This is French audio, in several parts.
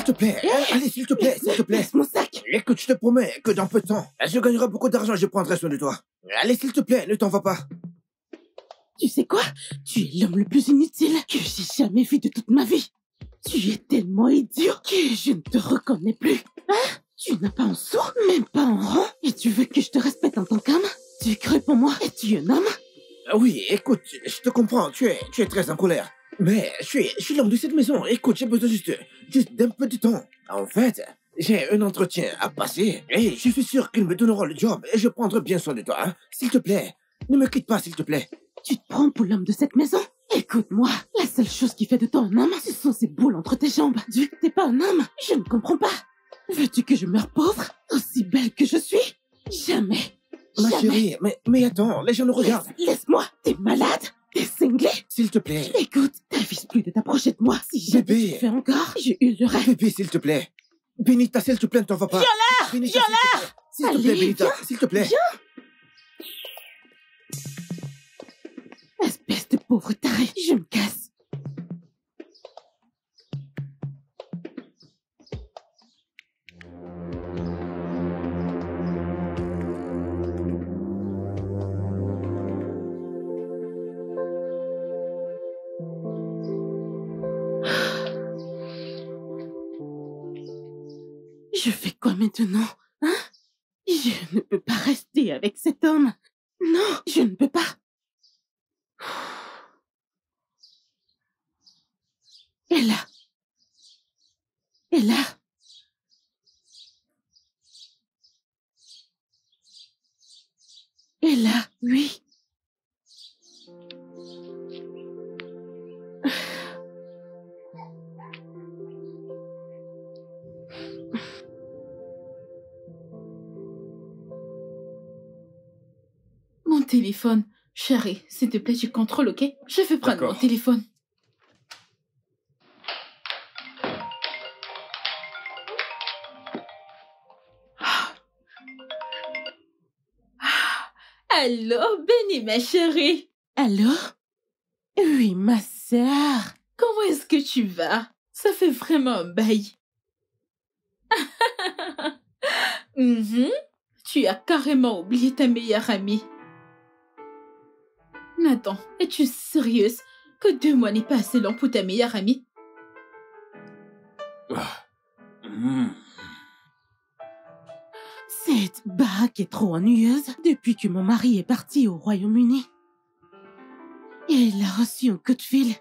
s'il te plaît. Allez, s'il te plaît, s'il te plaît. Laisse mon sac. Écoute, je te promets que dans peu de temps, je gagnerai beaucoup d'argent et je prendrai soin de toi. Allez, s'il te plaît, ne t'en va pas. Tu sais quoi? Tu es l'homme le plus inutile que j'ai jamais vu de toute ma vie. Tu es tellement idiot que je ne te reconnais plus. Hein? Tu n'as pas un sou, même pas un rang. Et tu veux que je te respecte en tant qu'homme? Tu creux pour moi? Es-tu un homme? Oui, écoute, je te comprends, tu es très en colère. Mais je suis l'homme de cette maison. Écoute, j'ai besoin juste d'un peu de temps. En fait, j'ai un entretien à passer et je suis sûr qu'ils me donneront le job et je prendrai bien soin de toi. Hein. S'il te plaît, ne me quitte pas, s'il te plaît. Tu te prends pour l'homme de cette maison? Écoute-moi, la seule chose qui fait de toi un homme, ce sont ces boules entre tes jambes. Vu que t'es pas un homme, je ne comprends pas. Veux-tu que je meure pauvre, aussi belle que je suis? Jamais. Ma Jamais. chérie, mais attends, les gens nous regardent. Laisse-moi, t'es malade? T'es cinglé? S'il te plaît. Écoute, t'avises plus de t'approcher de moi. Si jamais Bébé. tu le fais encore, je hurlerai. Bébé, s'il te plaît. Benita, s'il te plaît, ne t'en va pas. Benita, s'il te plaît. S'il te plaît, Allez, Benita, viens, s'il te plaît. Espèce de pauvre taré, je me casse. Je fais quoi maintenant, hein? Je ne peux pas rester avec cet homme. Non, je ne peux pas. Et là. Et là. Et là, oui. Mon téléphone. Chérie, s'il te plaît, tu contrôles, ok? Je vais prendre mon téléphone. Allô, Benny, ma chérie. Allô? Oui, ma sœur. Comment est-ce que tu vas? Ça fait vraiment un bail. Tu as carrément oublié ta meilleure amie. Nathan, es-tu sérieuse que 2 mois n'est pas assez long pour ta meilleure amie? Cette baraque est trop ennuyeuse depuis que mon mari est parti au Royaume-Uni. Il a reçu un coup de fil.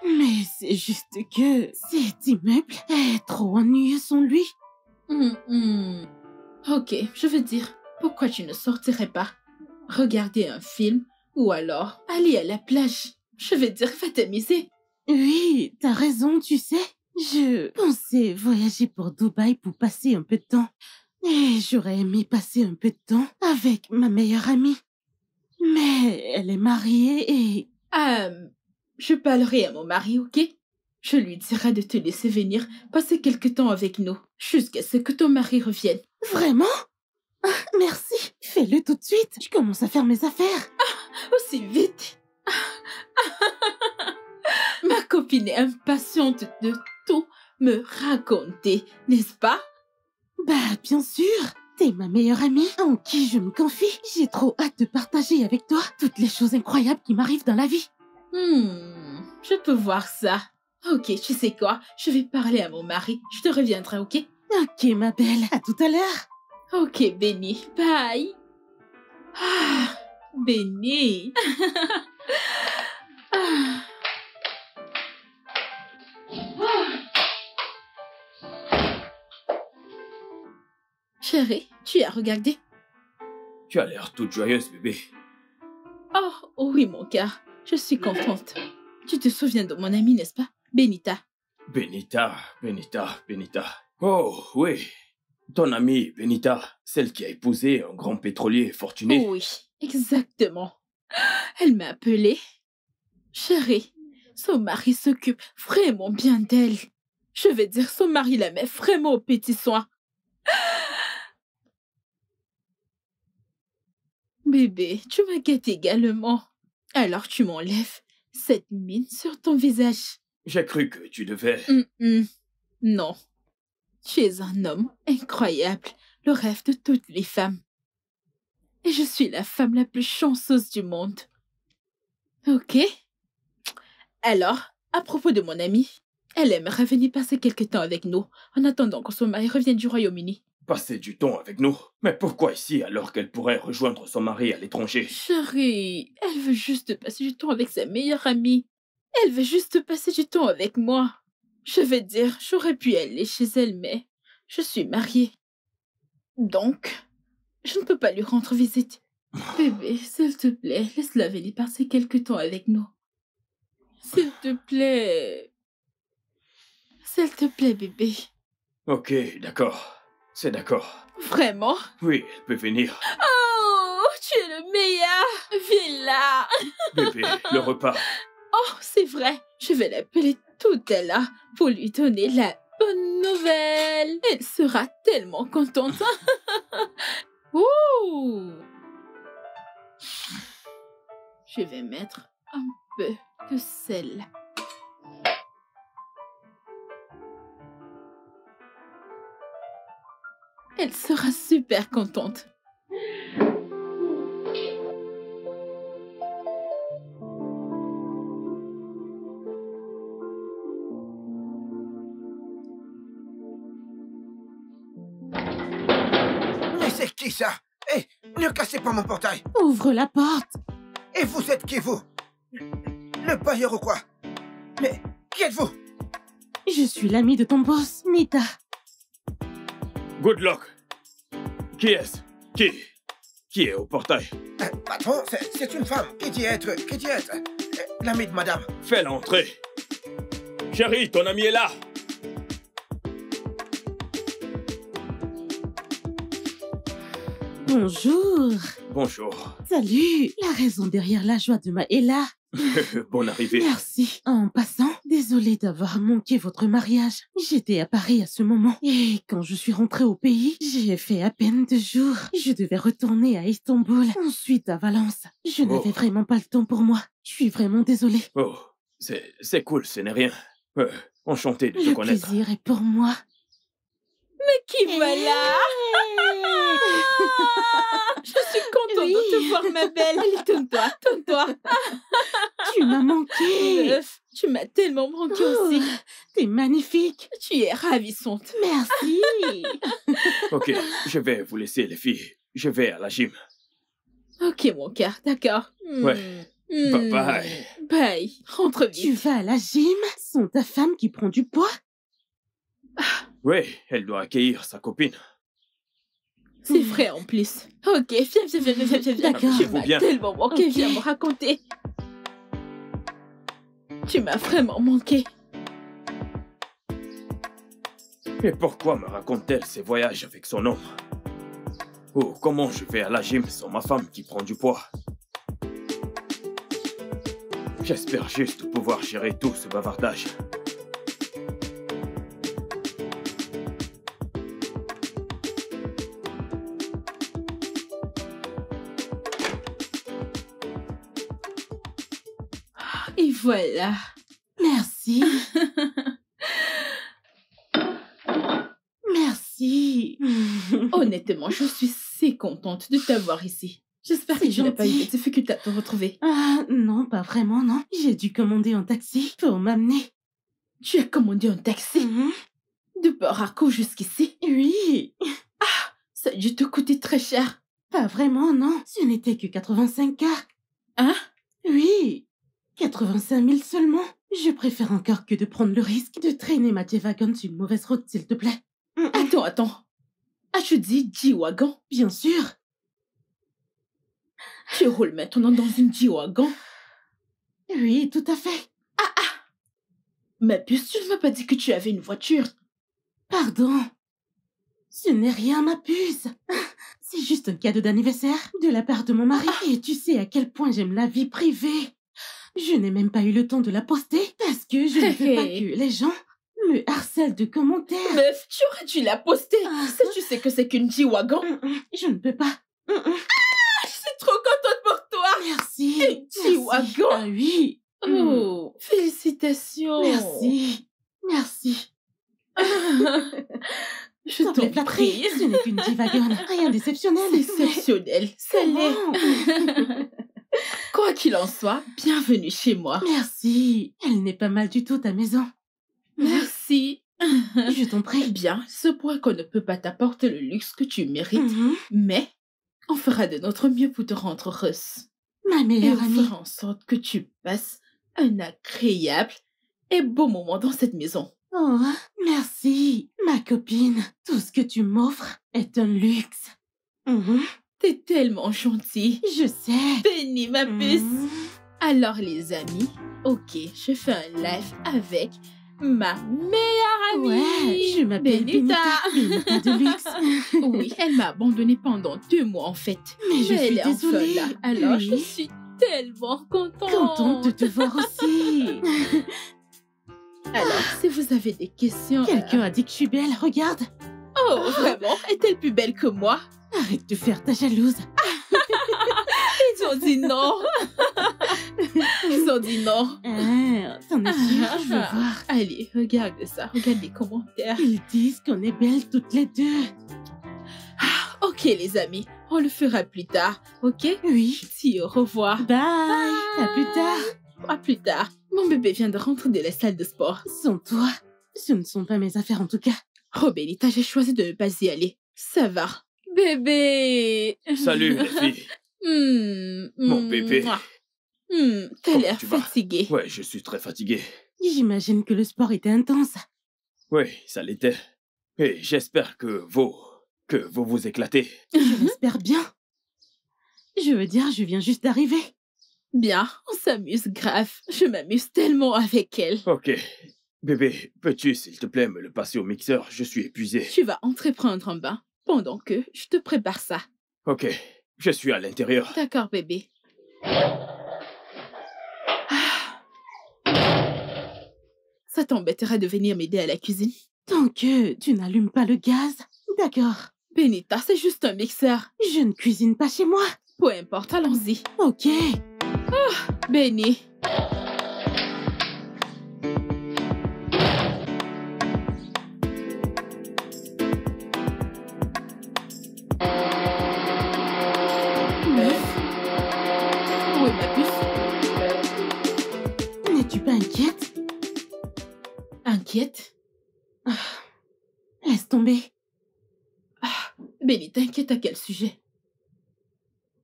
Mais c'est juste que cet immeuble est trop ennuyeux sans lui. Ok, je veux dire, pourquoi tu ne sortirais pas? Regarder un film ou alors aller à la plage. Je veux dire, va t'amuser. Oui, t'as raison, tu sais. Je pensais voyager pour Dubaï pour passer un peu de temps. Et j'aurais aimé passer un peu de temps avec ma meilleure amie. Mais elle est mariée et... Je parlerai à mon mari, ok? Je lui dirai de te laisser venir passer quelque temps avec nous, jusqu'à ce que ton mari revienne. Vraiment? Ah, merci. Fais-le tout de suite. Je commence à faire mes affaires. Aussi vite. Ma copine est impatiente de tout me raconter, n'est-ce pas? Bah, bien sûr. T'es ma meilleure amie en qui je me confie. J'ai trop hâte de partager avec toi toutes les choses incroyables qui m'arrivent dans la vie. Je peux voir ça. Ok, tu sais quoi? Je vais parler à mon mari. Je te reviendrai, ok? Ok, ma belle. À tout à l'heure. Ok, Benny. Bye. Ah, Benny. Ah. Chérie, tu as regardé? Tu as l'air toute joyeuse, bébé. Oh, oui, mon cœur. Je suis contente. Tu te souviens de mon amie, n'est-ce pas? Benita. Benita. Oh, oui. Ton amie, Benita, celle qui a épousé un grand pétrolier fortuné. Oui, exactement. Elle m'a appelée. Chérie, son mari s'occupe vraiment bien d'elle. Je vais dire, son mari la met vraiment aux petits soins. Bébé, tu m'inquiètes également. Alors tu m'enlèves cette mine sur ton visage. J'ai cru que tu devais... Non, Tu es un homme incroyable, le rêve de toutes les femmes. Et je suis la femme la plus chanceuse du monde. Ok. Alors, à propos de mon amie, elle aimerait venir passer quelque temps avec nous, en attendant que son mari revienne du Royaume-Uni. Passer du temps avec nous? Mais pourquoi ici alors qu'elle pourrait rejoindre son mari à l'étranger? Chérie, elle veut juste passer du temps avec sa meilleure amie. Elle veut juste passer du temps avec moi. Je vais dire, j'aurais pu aller chez elle, mais je suis mariée. Donc, je ne peux pas lui rendre visite. Bébé, s'il te plaît, laisse-la venir passer quelque temps avec nous. S'il te plaît. S'il te plaît, bébé. Ok, d'accord. C'est d'accord. Vraiment? Oui, elle peut venir. Oh, tu es le meilleur. Viens là. Bébé, le repas. Oh, c'est vrai. Je vais l'appeler tout à l'heure pour lui donner la bonne nouvelle. Elle sera tellement contente. Ouh. Je vais mettre un peu de sel. Elle sera super contente. Mais c'est qui ça? Hé, ne cassez pas mon portail. Ouvre la porte. Et vous êtes qui, vous? Le bailleur ou quoi? Mais qui êtes-vous? Je suis l'amie de ton boss, Nita. Good luck. Qui est-ce? Qui est au portail? Patron, c'est une femme. Qui dit être? L'amie de madame. Fais-la entrer. Chérie, ton ami est là. Bonjour. Bonjour. Salut. La raison derrière la joie de Maëla. Bonne arrivée. Merci. En passant, désolée d'avoir manqué votre mariage. J'étais à Paris à ce moment. Et quand je suis rentrée au pays, j'ai fait à peine 2 jours. Je devais retourner à Istanbul, ensuite à Valence. Je n'avais vraiment pas le temps pour moi. Je suis vraiment désolée. Oh, c'est cool, ce n'est rien. Enchanté de te Le connaître. plaisir est pour moi. Mais qui voilà? Je suis contente de te voir, ma belle. Allez, tourne-toi. Tu m'as manqué. Meuf, tu m'as tellement manqué aussi. T'es magnifique. Tu es ravissante. Merci. Ok, je vais vous laisser, les filles. Je vais à la gym. Ok, mon cœur, d'accord. Ouais. Bye bye. Bye. Rentre vite. Tu vas à la gym sans ta femme qui prend du poids? Oui, elle doit accueillir sa copine. C'est vrai en plus. Ok, viens. D'accord. Tu Vous m'as bien. tellement manqué, Ok. viens me raconter. Tu m'as vraiment manqué. Mais pourquoi me raconte-t-elle ses voyages avec son homme? Oh, comment je vais à la gym sans ma femme qui prend du poids? J'espère juste pouvoir gérer tout ce bavardage. Et voilà. Merci. Merci. Honnêtement, je suis si contente de t'avoir ici. J'espère que C'est tu n'as pas eu gentil. de difficultés à te retrouver. Ah, non, pas vraiment, non. J'ai dû commander un taxi pour m'amener. Tu as commandé un taxi Mhm. de Port Harcourt jusqu'ici. Oui. Ça a dû te coûter très cher. Pas vraiment, non. Ce n'était que 85 K. Hein? Oui. 85 000 seulement. Je préfère encore que de prendre le risque de traîner ma G-Wagon sur une mauvaise route, s'il te plaît. Attends. As-tu dit G-Wagon? Bien sûr. Tu roules maintenant dans une G-Wagon? Oui, tout à fait. Mais puce, tu ne m'as pas dit que tu avais une voiture. Pardon. Ce n'est rien, ma puce. C'est juste un cadeau d'anniversaire de la part de mon mari. Et tu sais à quel point j'aime la vie privée. Je n'ai même pas eu le temps de la poster parce que je ne veux pas que les gens me harcèlent de commentaires. Meuf, tu aurais dû la poster. Si tu sais que c'est qu'une G-Wagon. Je ne peux pas. Je suis trop contente pour toi. Merci. Une G-Wagon. Ah oui. Oh, félicitations. Merci. Merci. Je Sans te t'en flatterie, prie. ce n'est qu'une divagone. Rien d'exceptionnel. C'est exceptionnel. Ça l'est. Comment? Quoi qu'il en soit, bienvenue chez moi. Merci. Elle n'est pas mal du tout, ta maison. Merci. Je t'en Eh prie. bien, ce point qu'on ne peut pas t'apporter le luxe que tu mérites, Mhm. mais on fera de notre mieux pour te rendre heureuse. Ma Et meilleure on amie. fera en sorte que tu passes un agréable et beau moment dans cette maison. Oh, merci, ma copine. Tout ce que tu m'offres est un luxe. Mhm. T'es tellement gentille. Je sais. Béni, ma puce. Mhm. Alors, les amis, ok, je fais un live avec ma meilleure amie. Ouais, je m'appelle Benita. Benita de luxe. Oui, elle m'a abandonnée pendant 2 mois en fait. Mais je suis elle est enfin désolée. là. Alors, je Oui. suis tellement contente. Contente de te voir aussi. Alors, si vous avez des questions... Quelqu'un a dit que je suis belle, regarde. Oh, vraiment? Est-elle plus belle que moi? Arrête de faire ta jalouse. Ils ont dit non. Ils ont dit non. Ah, t'en es sûre, je veux voir. Allez, regarde ça. Regarde les commentaires. Ils disent qu'on est belles toutes les deux. Ok, les amis. On le fera plus tard. Ok? Oui. Si, au revoir. Bye. À plus tard. À plus tard. Mon bébé vient de rentrer de la salle de sport. Sans toi, ce ne sont pas mes affaires en tout cas. Oh, Benita, j'ai choisi de ne pas y aller. Ça va. Bébé. Salut les filles. Mon bébé. T'as Comment l'air tu vas? fatigué. Ouais, je suis très fatigué. J'imagine que le sport était intense. Oui, ça l'était. Et j'espère que vous vous éclatez. Je l'espère bien. Je veux dire, je viens juste d'arriver. Bien, on s'amuse grave. Je m'amuse tellement avec elle. Ok. Bébé, peux-tu, s'il te plaît, me le passer au mixeur? Je suis épuisé. Tu vas entrer prendre un bain pendant que je te prépare ça. Ok, je suis à l'intérieur. D'accord, bébé. Ça t'embêtera de venir m'aider à la cuisine? Tant que tu n'allumes pas le gaz. D'accord. Benita, c'est juste un mixeur. Je ne cuisine pas chez moi. Peu importe, allons-y. Ok. Benny. Oui, ma puce. N'es-tu pas inquiète? Inquiète? Laisse tomber. Benny, t'inquiète à quel sujet?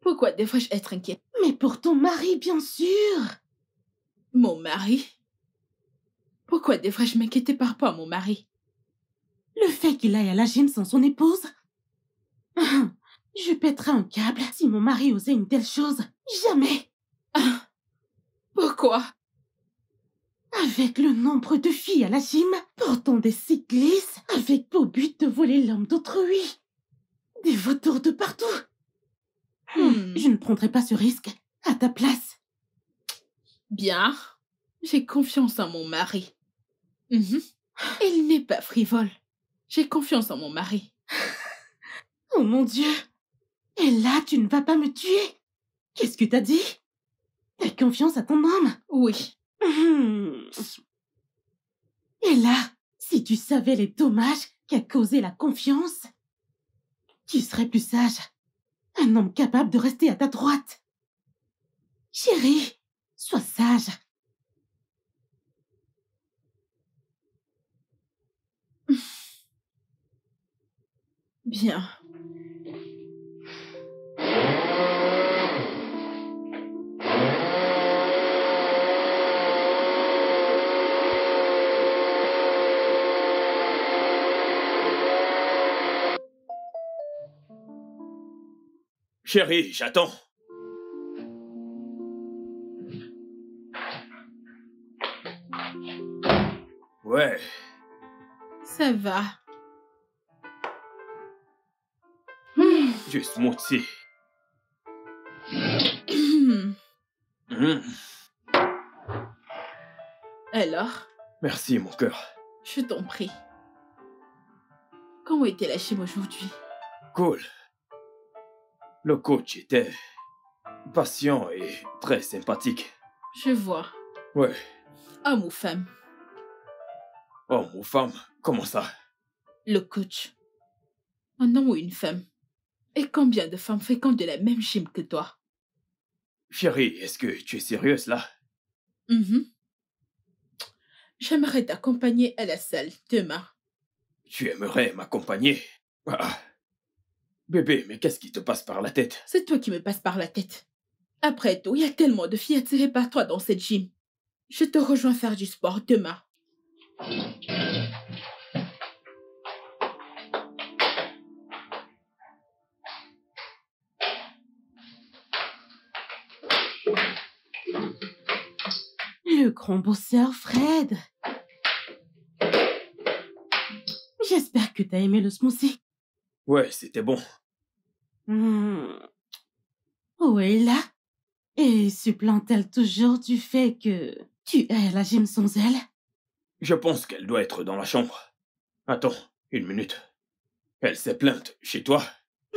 Pourquoi devrais-je être inquiète? Mais pour ton mari, bien sûr. Mon mari? Pourquoi devrais-je m'inquiéter par rapport à mon mari? Le fait qu'il aille à la gym sans son épouse. Je pèterais un câble si mon mari osait une telle chose. Jamais. Pourquoi? Avec le nombre de filles à la gym, portant des cyclistes, avec pour but de voler l'homme d'autrui. Des vautours de partout. Je ne prendrai pas ce risque à ta place. Bien. J'ai confiance en mon mari. Il n'est pas frivole. J'ai confiance en mon mari. Oh mon Dieu. Et là, tu ne vas pas me tuer. Qu'est-ce que t'as dit? T'as confiance à ton homme? Oui. Et là, si tu savais les dommages qu'a causé la confiance, tu serais plus sage. Un homme capable de rester à ta droite. Chérie, sois sage. Bien. Chérie, j'attends. Ouais, Ça va. du smoothie. Alors, Merci, mon cœur. je t'en prie. Comment était la gym aujourd'hui? Cool. Le coach était patient et très sympathique. Je vois. Ouais. Homme ou femme? Homme ou femme, Comment ça? Le coach. Un homme ou une femme? Et combien de femmes fréquentent de la même gym que toi? Chérie, est-ce que tu es sérieuse là? Mhm. J'aimerais t'accompagner à la salle demain. Tu aimerais m'accompagner? Ah. Bébé, mais qu'est-ce qui te passe par la tête? C'est toi qui me passes par la tête. Après tout, il y a tellement de filles attirées par toi dans cette gym. Je te rejoins faire du sport demain. Le grand bosseur Fred. J'espère que t'as aimé le smoothie. Ouais, c'était bon. Où est là? Et se plaint-elle toujours du fait que tu es à la gym sans elle? Je pense qu'elle doit être dans la chambre. Attends, une minute. Elle s'est plainte chez toi?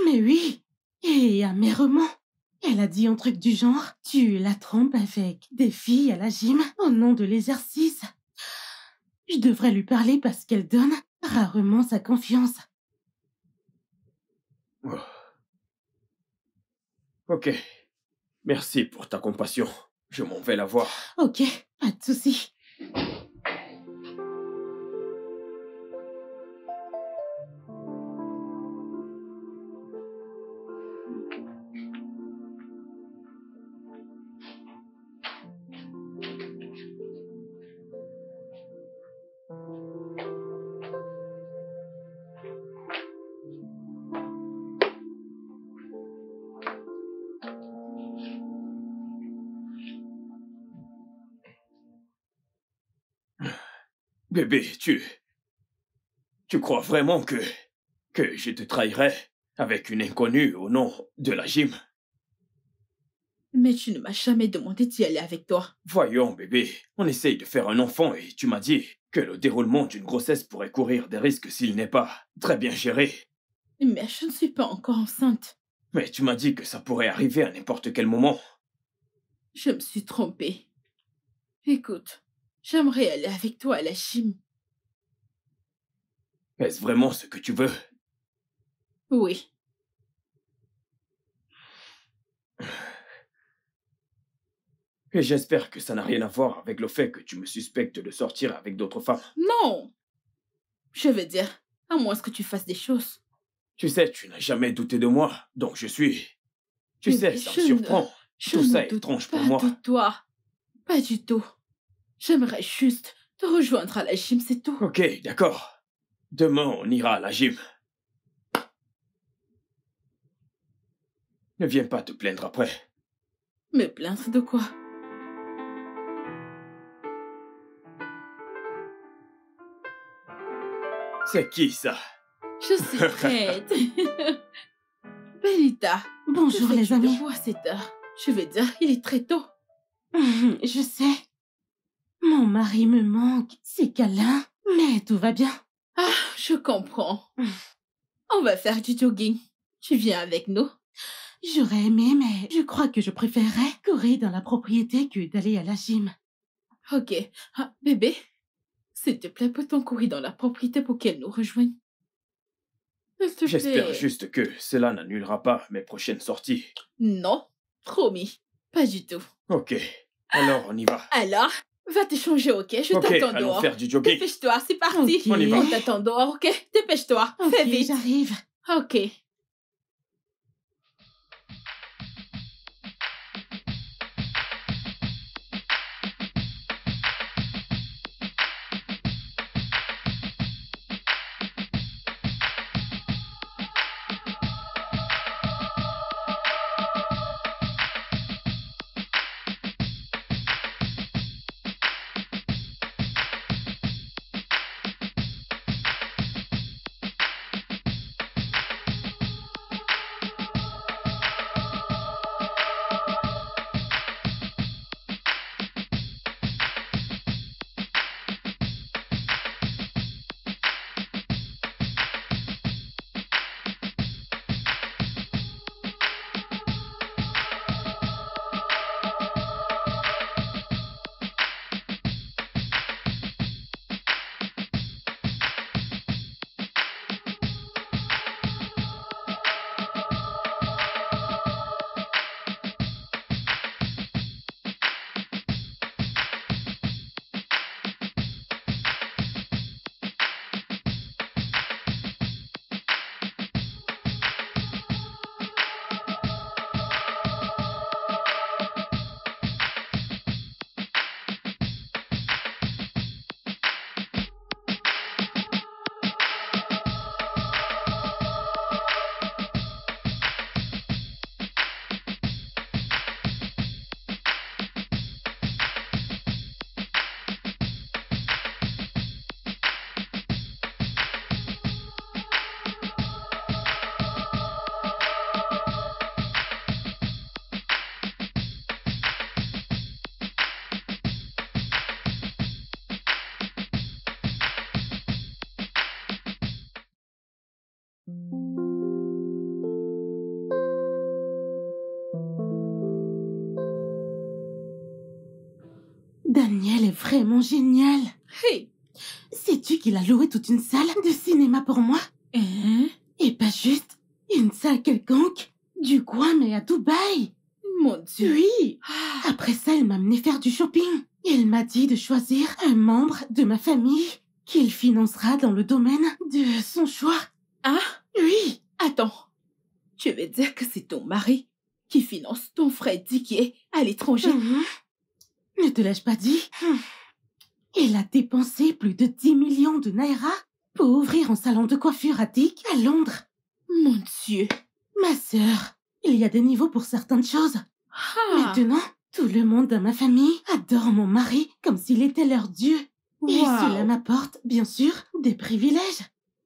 Mais oui, et amèrement. Elle a dit un truc du genre, tu la trompes avec des filles à la gym au nom de l'exercice. Je devrais lui parler parce qu'elle donne rarement sa confiance. Oh. Ok. Merci pour ta compassion. Je m'en vais la voir. Ok, pas de souci. Bébé, tu crois vraiment que je te trahirais avec une inconnue au nom de la gym? Mais tu ne m'as jamais demandé d'y aller avec toi. Voyons, bébé, on essaye de faire un enfant et tu m'as dit que le déroulement d'une grossesse pourrait courir des risques s'il n'est pas très bien géré. Mais je ne suis pas encore enceinte. Mais tu m'as dit que ça pourrait arriver à n'importe quel moment. Je me suis trompée. Écoute, j'aimerais aller avec toi à la gym. Est-ce vraiment ce que tu veux? Oui. Et j'espère que ça n'a rien à voir avec le fait que tu me suspectes de sortir avec d'autres femmes. Non. Je veux dire, à moins que tu fasses des choses. Tu sais, tu n'as jamais douté de moi, donc je suis... Tu Mais sais, ça me je surprend. Tout ça ne est doute étrange pour pas moi. de toi. Pas du tout. J'aimerais juste te rejoindre à la gym, c'est tout. Ok, d'accord. Demain, on ira à la gym. Ne viens pas te plaindre après. Me plaindre de quoi? C'est qui, ça? Je suis prête. Bellita. Bonjour que les fais-tu amis. debout à cette heure? Je veux dire, il est très tôt. Je sais. Mon mari me manque, c'est câlin, mais tout va bien. Ah, je comprends. On va faire du jogging. Tu viens avec nous? J'aurais aimé, mais je crois que je préférerais courir dans la propriété que d'aller à la gym. Ok. Ah, bébé, s'il te plaît, peut-on courir dans la propriété pour qu'elle nous rejoigne? S'il te J'espère plaît. juste que cela n'annulera pas mes prochaines sorties. Non, promis. Pas du tout. Ok, alors on y va. Alors, va te changer, ok? Je Ok, t'attends allons dehors. faire du jogging. Dépêche-toi, c'est parti. Ok. On y va. On t'attend dehors, ok? Dépêche-toi. Ok, Fais vite. j'arrive. Ok. Daniel est vraiment génial. Hey! Sais-tu qu'il a loué toute une salle de cinéma pour moi? Hein? Et pas juste une salle quelconque, du coin mais à Dubaï. Mon Dieu! Oui. Ah, Après ça, il m'a amené faire du shopping. Il m'a dit de choisir un membre de ma famille qu'il financera dans le domaine de son choix. ah, Oui. attends. Tu veux dire que c'est ton mari qui finance ton Freddy qui est à l'étranger? Mhm. Ne te l'ai-je pas dit? Il a dépensé plus de 10 millions de naira pour ouvrir un salon de coiffure à Dick à Londres. Mon Dieu! Ma sœur, il y a des niveaux pour certaines choses. Ah! Maintenant, tout le monde dans ma famille adore mon mari comme s'il était leur dieu. Et cela Wow! m'apporte, bien sûr, des privilèges.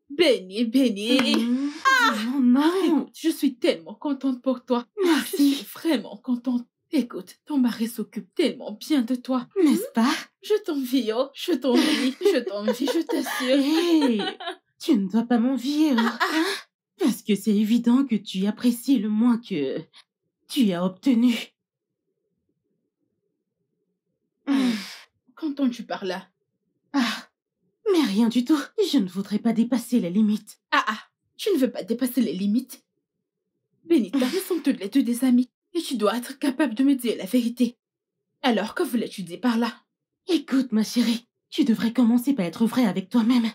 Béni, béni! Non, non. Écoute, je suis tellement contente pour toi. Je Merci. suis vraiment contente. Écoute, ton mari s'occupe tellement bien de toi. N'est-ce pas? Je t'envie, oh. Je t'envie, je t'envie, je t'assure. Hé, tu ne dois pas m'envier, hein? Parce que c'est évident que tu apprécies le moins que tu as obtenu. Qu'entends-tu par là? Ah, mais rien du tout. Je ne voudrais pas dépasser les limites. Ah, tu ne veux pas dépasser les limites? Benita, nous sommes toutes les deux des amis. Et tu dois être capable de me dire la vérité. Alors, que voulais-tu dire par là? Écoute, ma chérie, tu devrais commencer par être vrai avec toi-même.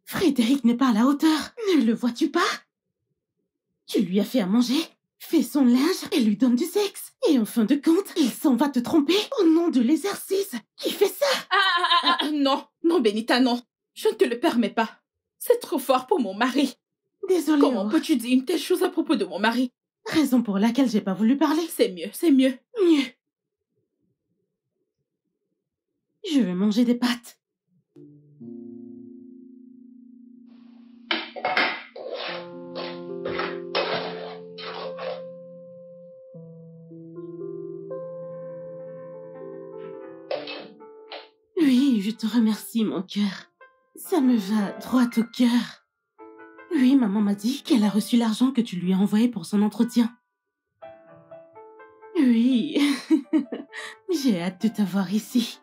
Frédéric n'est pas à la hauteur. Ne le vois-tu pas? Tu lui as fait à manger, fait son linge et lui donne du sexe. Et en fin de compte, il s'en va te tromper au nom de l'exercice. Qui fait ça? Non, non, Benita, non. Je ne te le permets pas. C'est trop fort pour mon mari. Désolée. Comment peux-tu dire une telle chose à propos de mon mari? Raison pour laquelle j'ai pas voulu parler. C'est mieux, c'est mieux. Mieux. Je vais manger des pâtes. Oui, je te remercie, mon cœur. Ça me va droit au cœur. Oui, maman m'a dit qu'elle a reçu l'argent que tu lui as envoyé pour son entretien. Oui, j'ai hâte de t'avoir ici.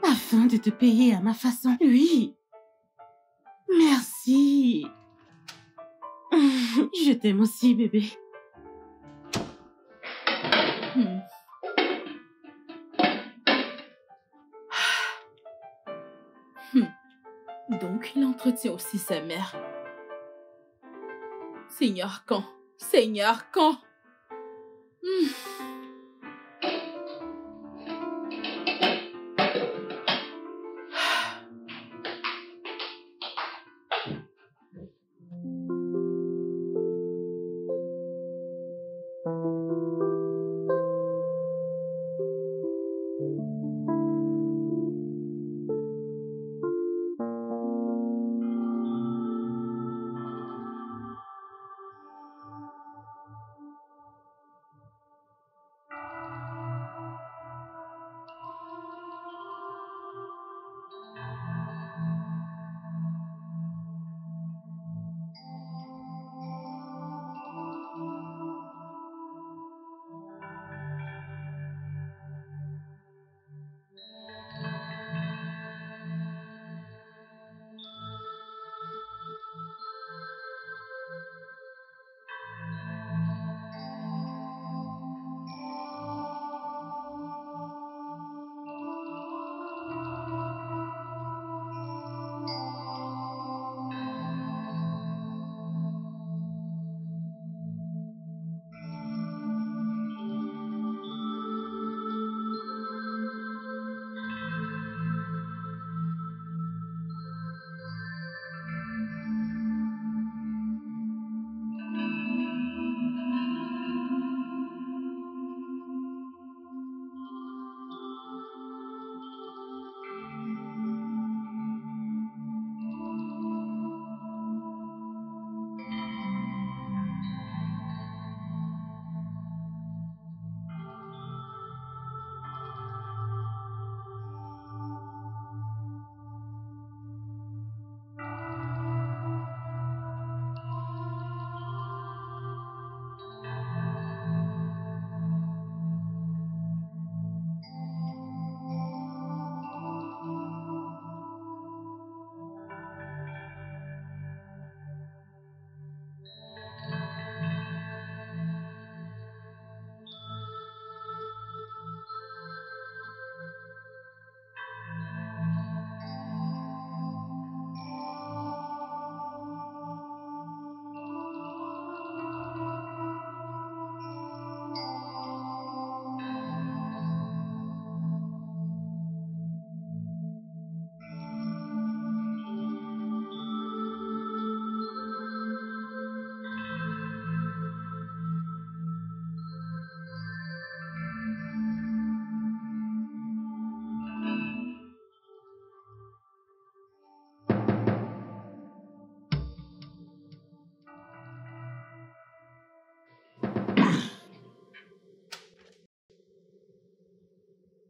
Afin de te payer à ma façon. Oui. Merci. Je t'aime aussi, bébé. Donc, il entretient aussi sa mère. Seigneur, quand? Seigneur, quand?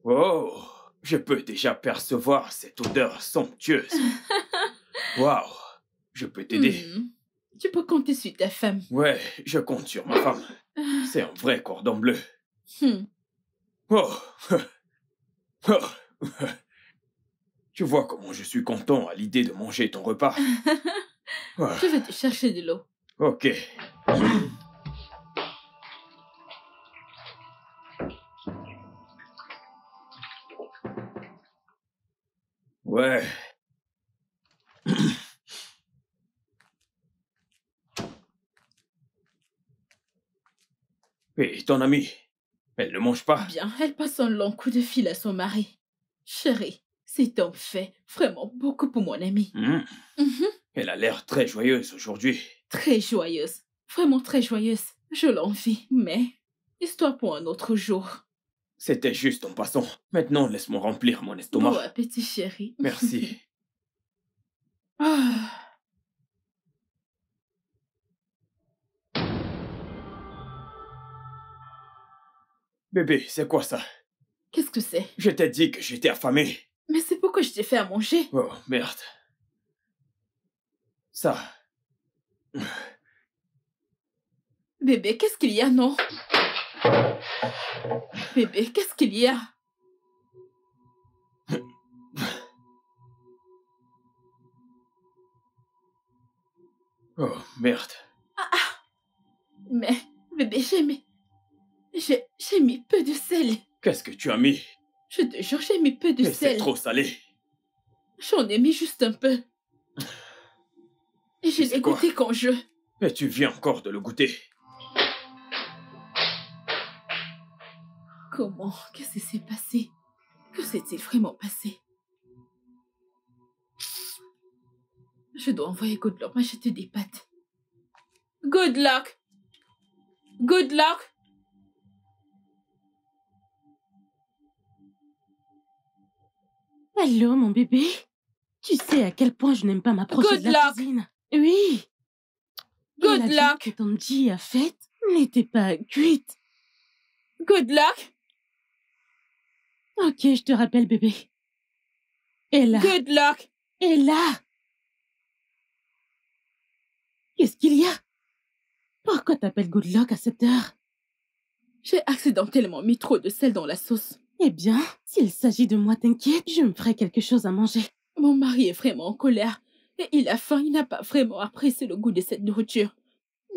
Oh, je peux déjà percevoir cette odeur somptueuse. Waouh, je peux t'aider. Tu peux compter sur ta femme. Ouais, je compte sur ma femme. C'est un vrai cordon bleu. Oh. Oh. Tu vois comment je suis content à l'idée de manger ton repas. Je vais te chercher de l'eau. Ok. Ouais. Et ton amie, elle ne mange pas? Bien, elle passe un long coup de fil à son mari. Chérie, cet homme fait vraiment beaucoup pour mon amie. Elle a l'air très joyeuse aujourd'hui. Très joyeuse. Vraiment très joyeuse. Je l'envie, mais histoire pour un autre jour. C'était juste en passant. Maintenant, laisse-moi remplir mon estomac. Bon appétit, chérie. Merci. Bébé, c'est quoi ça? Qu'est-ce que c'est? Je t'ai dit que j'étais affamé. Mais c'est pourquoi je t'ai fait à manger. Oh, merde. Ça. Bébé, qu'est-ce qu'il y a, non? Bébé, qu'est-ce qu'il y a? Oh, merde. Mais, bébé, j'ai mis peu de sel. Qu'est-ce que tu as mis? Je te jure, j'ai mis peu de Mais c'est sel. trop salé. J'en ai mis juste un peu. Et je l'ai goûté quand je... Et tu viens encore de le goûter. Comment? Qu'est-ce qui s'est passé? Que s'est-il vraiment passé? Je dois envoyer Good Luck m'acheter des pâtes. Good Luck! Good Luck! Allô, mon bébé? Tu sais à quel point je n'aime pas m'approcher de la cuisine. Oui. Good la Luck! que Tanji a faite n'était pas cuite. Good Luck! Ok, je te rappelle, bébé. Et là. Good Luck! Et là. Qu'est-ce qu'il y a? Pourquoi t'appelles Good Luck à cette heure? J'ai accidentellement mis trop de sel dans la sauce. Eh bien, s'il s'agit de moi, t'inquiète, je me ferai quelque chose à manger. Mon mari est vraiment en colère. Et il a faim, il n'a pas vraiment apprécié le goût de cette nourriture.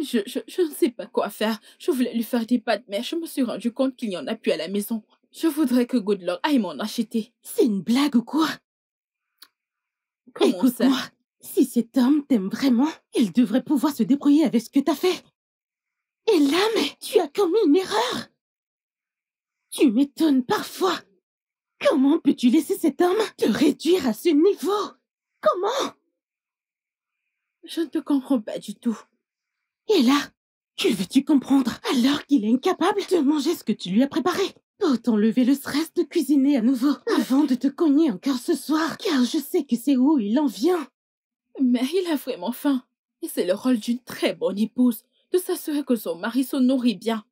Je ne sais pas quoi faire. Je voulais lui faire des pâtes, mais je me suis rendu compte qu'il n'y en a plus à la maison. Je voudrais que Good Luck aille m'en acheter. C'est une blague ou quoi? Comment ça? Écoute-moi, si cet homme t'aime vraiment, il devrait pouvoir se débrouiller avec ce que t'as fait. Et là, mais tu as commis une erreur. Tu m'étonnes parfois. Comment peux-tu laisser cet homme te réduire à ce niveau? Comment? Je ne te comprends pas du tout. Et là, que veux-tu comprendre alors qu'il est incapable de manger ce que tu lui as préparé? Pour t'enlever le stress de cuisiner à nouveau avant de te cogner encore ce soir, car je sais que c'est où il en vient. Mais il a vraiment faim. Et c'est le rôle d'une très bonne épouse de s'assurer que son mari se nourrit bien.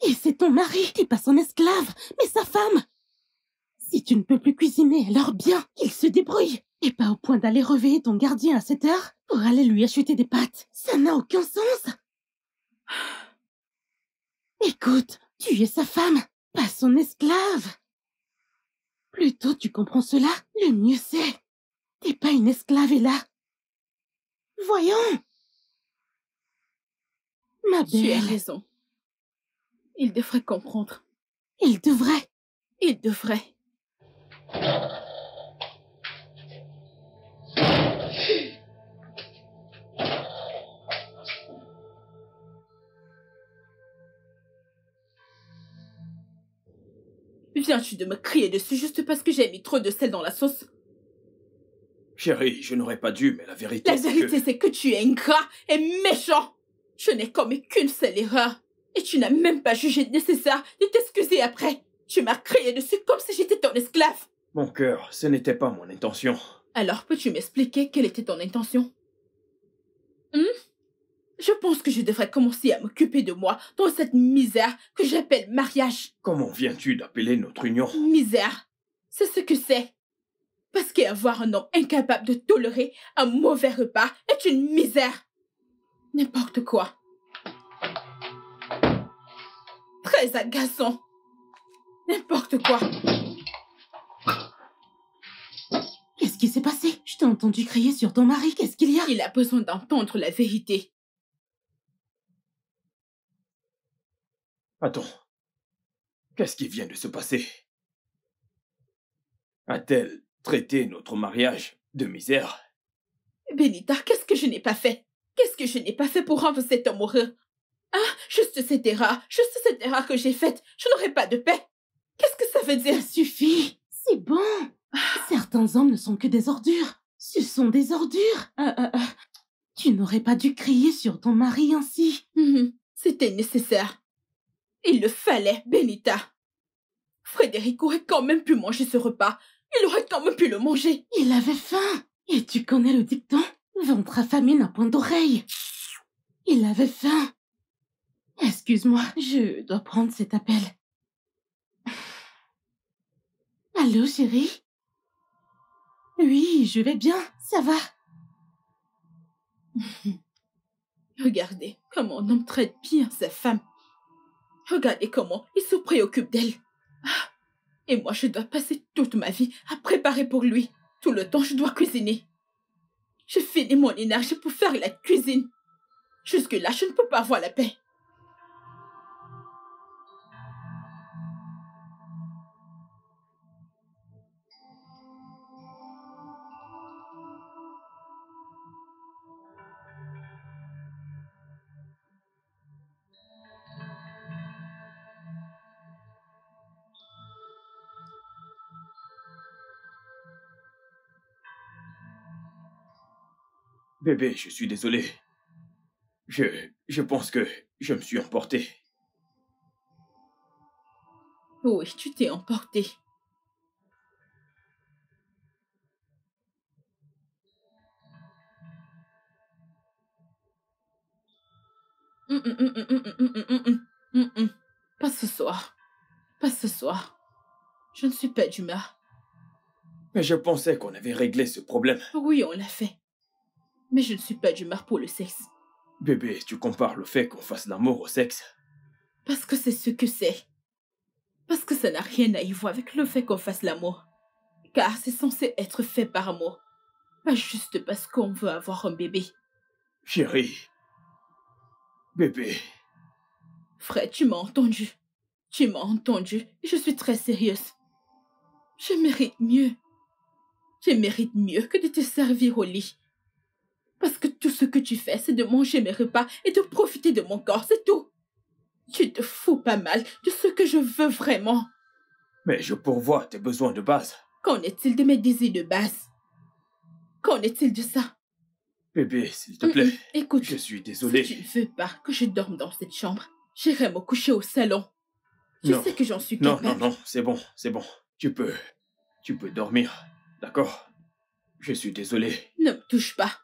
Et c'est ton mari, t'es pas son esclave, mais sa femme. Si tu ne peux plus cuisiner, alors bien, qu'il se débrouille. Et pas au point d'aller réveiller ton gardien à cette heure pour aller lui acheter des pâtes. Ça n'a aucun sens. Écoute, tu es sa femme, pas son esclave. Plus tôt tu comprends cela, le mieux c'est. T'es pas une esclave, et là. Voyons. Ma belle. Tu as raison. Il devrait comprendre. Il devrait. Il devrait. Viens-tu de me crier dessus juste parce que j'ai mis trop de sel dans la sauce? Chérie, je n'aurais pas dû, mais la vérité La vérité, c'est que tu es ingrat et méchant. Je n'ai commis qu'une seule erreur. Et tu n'as même pas jugé nécessaire de t'excuser après. Tu m'as crié dessus comme si j'étais ton esclave. Mon cœur, ce n'était pas mon intention. Alors, peux-tu m'expliquer quelle était ton intention? Je pense que je devrais commencer à m'occuper de moi dans cette misère que j'appelle mariage. Comment viens-tu d'appeler notre union? Misère, c'est ce que c'est. Parce qu'avoir un homme incapable de tolérer un mauvais repas est une misère. N'importe quoi. Très agaçant. N'importe quoi. Qu'est-ce qui s'est passé? Je t'ai entendu crier sur ton mari. Qu'est-ce qu'il y a? Il a besoin d'entendre la vérité. Attends. Qu'est-ce qui vient de se passer? A-t-elle traité notre mariage de misère? Benita, qu'est-ce que je n'ai pas fait? Qu'est-ce que je n'ai pas fait pour rendre cet homme heureux? Ah, juste cette erreur que j'ai faite. Je n'aurai pas de paix. Qu'est-ce que ça veut dire? Ça suffit. C'est bon. Certains hommes ne sont que des ordures. Ce sont des ordures. Tu n'aurais pas dû crier sur ton mari ainsi. C'était nécessaire. Il le fallait, Benita. Frédéric aurait quand même pu manger ce repas. Il aurait quand même pu le manger. Il avait faim. Et tu connais le dicton? Ventre affamé n'a point d'oreille. Il avait faim. Excuse-moi, je dois prendre cet appel. Allô, chérie? Oui, je vais bien, ça va. Regardez comment un homme traite bien sa femme. Regardez comment il se préoccupe d'elle. Et moi, je dois passer toute ma vie à préparer pour lui. Tout le temps, je dois cuisiner. Je finis mon énergie pour faire la cuisine. Jusque-là, je ne peux pas avoir la paix. Bébé, je suis désolé. Je pense que je me suis emporté. Oui, tu t'es emporté. Pas ce soir. Pas ce soir. Je ne suis pas d'humeur. Mais je pensais qu'on avait réglé ce problème. Oui, on l'a fait. Mais je ne suis pas d'humeur pour le sexe. Bébé, tu compares le fait qu'on fasse l'amour au sexe? Parce que c'est ce que c'est. Parce que ça n'a rien à y voir avec le fait qu'on fasse l'amour. Car c'est censé être fait par amour. Pas juste parce qu'on veut avoir un bébé. Chérie. Bébé. Fred, tu m'as entendu. Tu m'as entendu et je suis très sérieuse. Je mérite mieux. Je mérite mieux que de te servir au lit. Parce que tout ce que tu fais, c'est de manger mes repas et de profiter de mon corps, c'est tout. Tu te fous pas mal de ce que je veux vraiment. Mais je pourvois tes besoins de base. Qu'en est-il de mes désirs de base? Qu'en est-il de ça? Bébé, s'il te plaît. Écoute, je suis désolé. Si tu ne veux pas que je dorme dans cette chambre, j'irai me coucher au salon. Je sais que j'en suis capable. Non, c'est bon. Tu peux dormir, d'accord? Je suis désolé. Ne me touche pas.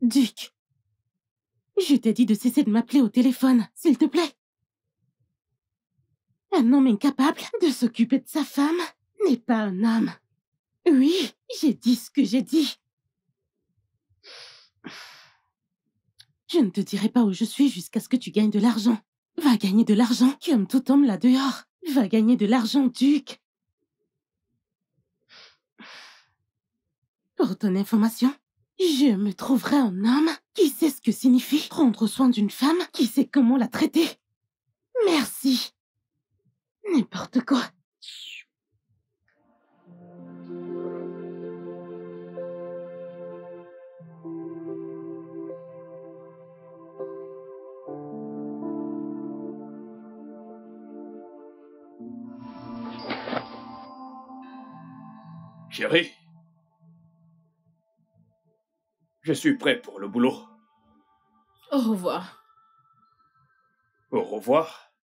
Duc, je t'ai dit de cesser de m'appeler au téléphone, s'il te plaît. Un homme incapable de s'occuper de sa femme n'est pas un homme. Oui, j'ai dit ce que j'ai dit. Je ne te dirai pas où je suis jusqu'à ce que tu gagnes de l'argent. Va gagner de l'argent, comme tout homme là dehors. Va gagner de l'argent, Duc. Pour ton information, je me trouverai un homme qui sait ce que signifie prendre soin d'une femme, qui sait comment la traiter. Merci. N'importe quoi. Chérie, je suis prêt pour le boulot. Au revoir. Au revoir.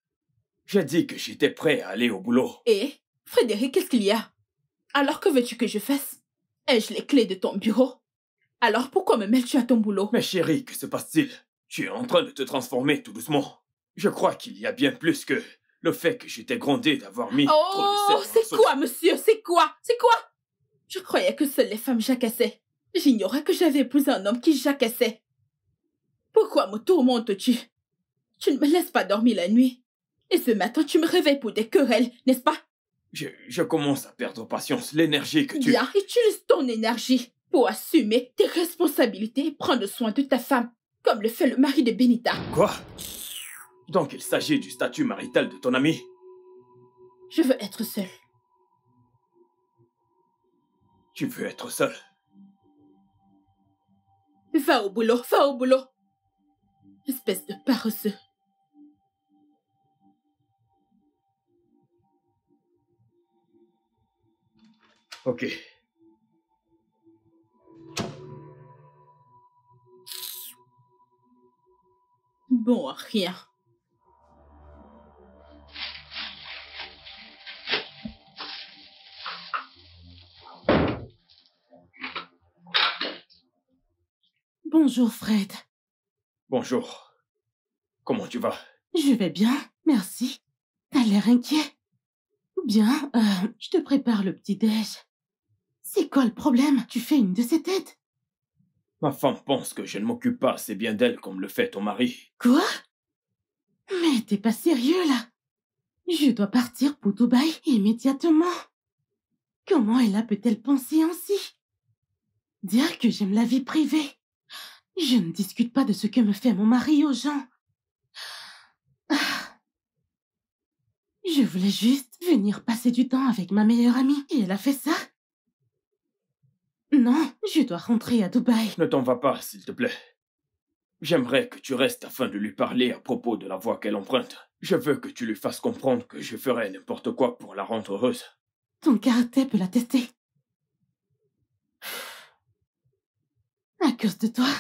J'ai dit que j'étais prêt à aller au boulot. Et, Frédéric, qu'est-ce qu'il y a? Alors que veux-tu que je fasse? Ai-je les clés de ton bureau? Alors pourquoi me mêles-tu à ton boulot? Mais chérie, que se passe-t-il? Tu es en train de te transformer tout doucement. Je crois qu'il y a bien plus que le fait que j'étais grondé d'avoir mis trop de Oh, sel. c'est quoi, monsieur? C'est quoi? C'est quoi? Je croyais que seules les femmes jacassaient. J'ignorais que j'avais épousé un homme qui jacassait. Pourquoi me tourmentes-tu? Tu ne me laisses pas dormir la nuit. Et ce matin, tu me réveilles pour des querelles, n'est-ce pas? Je commence à perdre patience. L'énergie que tu... Bien, utilise ton énergie pour assumer tes responsabilités et prendre soin de ta femme, comme le fait le mari de Benita. Quoi? Donc il s'agit du statut marital de ton ami? Je veux être seule. Tu veux être seul? Va au boulot, va au boulot. Espèce de paresseux. Ok. Bon à rien. Bonjour, Fred. Bonjour. Comment tu vas? Je vais bien, merci. T'as l'air inquiet. Bien, je te prépare le petit-déj. C'est quoi le problème? Tu fais une de ces têtes? Ma femme pense que je ne m'occupe pas assez bien d'elle comme le fait ton mari. Quoi? Mais t'es pas sérieux, là? Je dois partir pour Dubaï immédiatement. Comment elle peut-elle penser ainsi? Dire que j'aime la vie privée. Je ne discute pas de ce que me fait mon mari aux gens. Je voulais juste venir passer du temps avec ma meilleure amie et elle a fait ça. Non, je dois rentrer à Dubaï. Ne t'en va pas, s'il te plaît. J'aimerais que tu restes afin de lui parler à propos de la voie qu'elle emprunte. Je veux que tu lui fasses comprendre que je ferai n'importe quoi pour la rendre heureuse. Ton caractère peut l'attester. À cause de toi,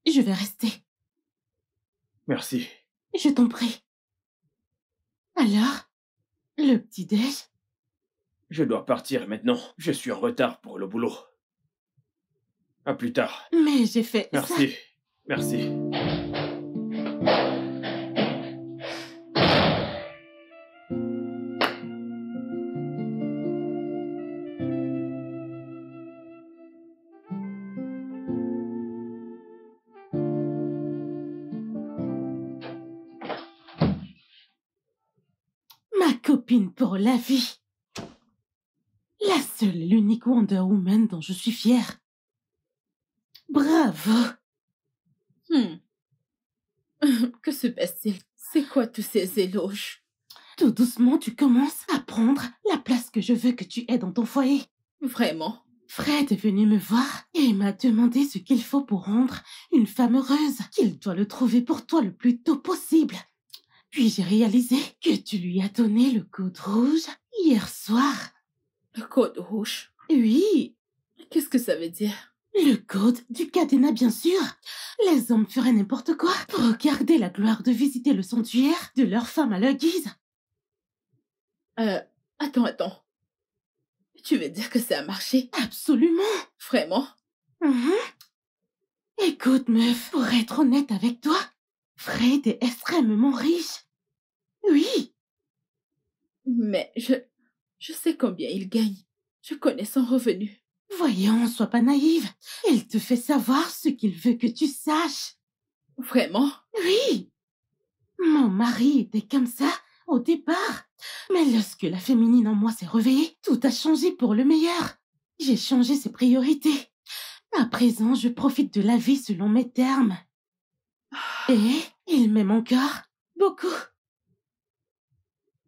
je vais rester. Merci. Je t'en prie. Alors, le petit-déj? Je dois partir maintenant. Je suis en retard pour le boulot. À plus tard. Mais j'ai fait ça. Merci. Merci. Ma copine pour la vie. La seule et l'unique Wonder Woman dont je suis fière. Bravo. Que se passe-t-il? C'est quoi tous ces éloges? Tout doucement, tu commences à prendre la place que je veux que tu aies dans ton foyer. Vraiment? Fred est venu me voir et m'a demandé ce qu'il faut pour rendre une femme heureuse, qu'il doit le trouver pour toi le plus tôt possible. Puis j'ai réalisé que tu lui as donné le code rouge hier soir. Le code rouge? Oui, Qu'est-ce que ça veut dire? le code du cadenas, bien sûr. Les hommes feraient n'importe quoi pour garder la gloire de visiter le sanctuaire de leur femme à leur guise. Attends. Tu veux dire que ça a marché? Absolument. Vraiment? Mhm. Écoute, meuf, pour être honnête avec toi, Fred est extrêmement riche. Oui. Mais je sais combien il gagne. Je connais son revenu. Voyons, sois pas naïve. Il te fait savoir ce qu'il veut que tu saches. Vraiment? Oui. Mon mari était comme ça au départ. Mais lorsque la féminine en moi s'est réveillée, tout a changé pour le meilleur. J'ai changé ses priorités. À présent, je profite de la vie selon mes termes. Et il m'aime encore beaucoup.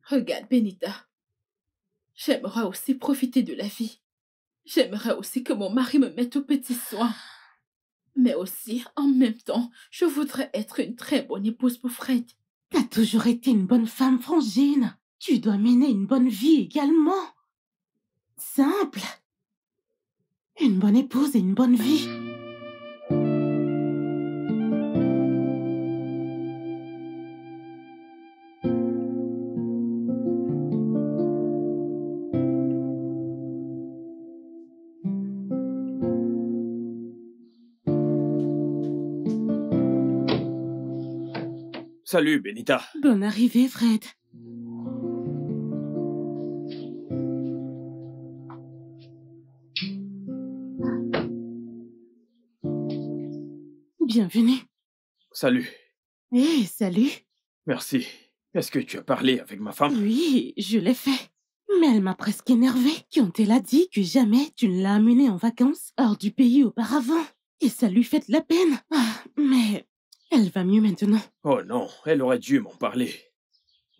Regarde, Benita. J'aimerais aussi profiter de la vie. J'aimerais aussi que mon mari me mette aux petits soins. Mais aussi, en même temps, je voudrais être une très bonne épouse pour Fred. T'as toujours été une bonne femme, Frangine. Tu dois mener une bonne vie également. Simple. Une bonne épouse et une bonne vie. Salut, Benita. Bonne arrivée, Fred. Bienvenue. Salut. Eh, salut. Merci. Est-ce que tu as parlé avec ma femme? Oui, je l'ai fait. Mais elle m'a presque énervée quand elle a dit que jamais tu ne l'as amenée en vacances hors du pays auparavant. Et ça lui fait de la peine. Ah, mais elle va mieux maintenant. Oh non, elle aurait dû m'en parler.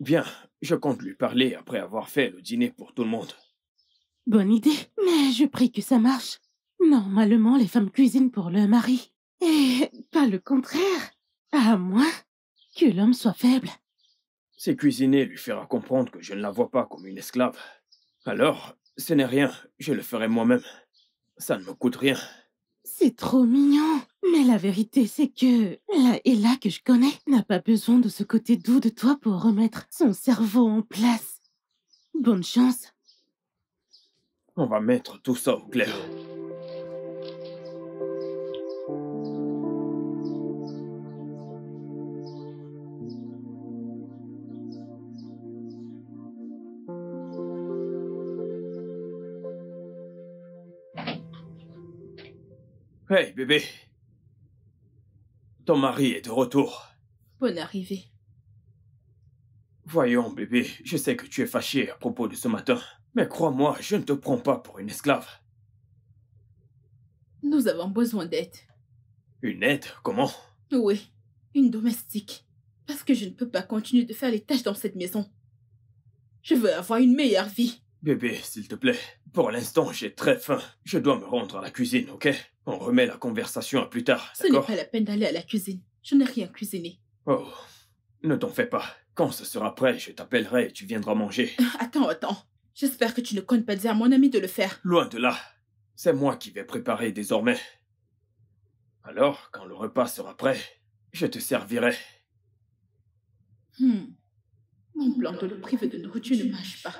Bien, je compte lui parler après avoir fait le dîner pour tout le monde. Bonne idée, mais je prie que ça marche. Normalement, les femmes cuisinent pour leur mari. Et pas le contraire. À moins que l'homme soit faible. C'est cuisiner lui fera comprendre que je ne la vois pas comme une esclave. Alors, ce n'est rien, je le ferai moi-même. Ça ne me coûte rien. C'est trop mignon. Mais la vérité, c'est que la Ella que je connais n'a pas besoin de ce côté doux de toi pour remettre son cerveau en place. Bonne chance. On va mettre tout ça au clair. Hey, bébé. Ton mari est de retour. Bonne arrivée. Voyons, bébé, je sais que tu es fâché à propos de ce matin, mais crois-moi, je ne te prends pas pour une esclave. Nous avons besoin d'aide. Une aide? Comment? Oui, une domestique. Parce que je ne peux pas continuer de faire les tâches dans cette maison. Je veux avoir une meilleure vie. Bébé, s'il te plaît, pour l'instant, j'ai très faim. Je dois me rendre à la cuisine, ok? On remet la conversation à plus tard, Ce n'est d'accord? pas la peine d'aller à la cuisine. Je n'ai rien cuisiné. Oh, ne t'en fais pas. Quand ce sera prêt, je t'appellerai et tu viendras manger. Attends. J'espère que tu ne comptes pas dire à mon ami de le faire. Loin de là. C'est moi qui vais préparer désormais. Alors, quand le repas sera prêt, je te servirai. Mon plan de le priver de nourriture ne marche pas.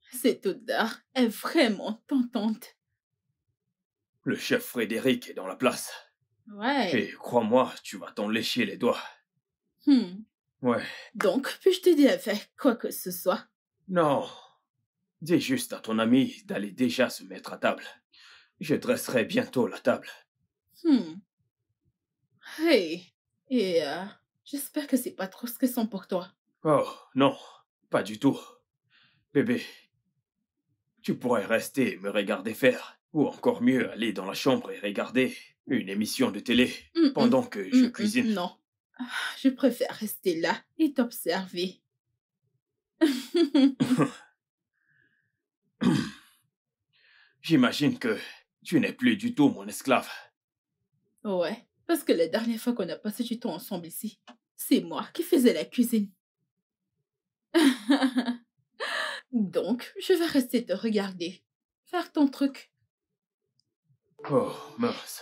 Cette odeur est vraiment tentante. Le chef Frédéric est dans la place. Ouais. Et crois-moi, tu vas t'en lécher les doigts. Ouais. Donc, puis-je t'aider avec quoi que ce soit? Non. Dis juste à ton ami d'aller déjà se mettre à table. Je dresserai bientôt la table. Hey. Et j'espère que c'est pas trop stressant pour toi. Oh, non. Pas du tout. Bébé, tu pourrais rester et me regarder faire. Ou encore mieux, aller dans la chambre et regarder une émission de télé pendant que je cuisine. Non. Je préfère rester là et t'observer. J'imagine que tu n'es plus du tout mon esclave. Ouais, parce que la dernière fois qu'on a passé du temps ensemble ici, C'est moi qui faisais la cuisine. Donc, je vais rester te regarder. Faire ton truc. Oh, mince.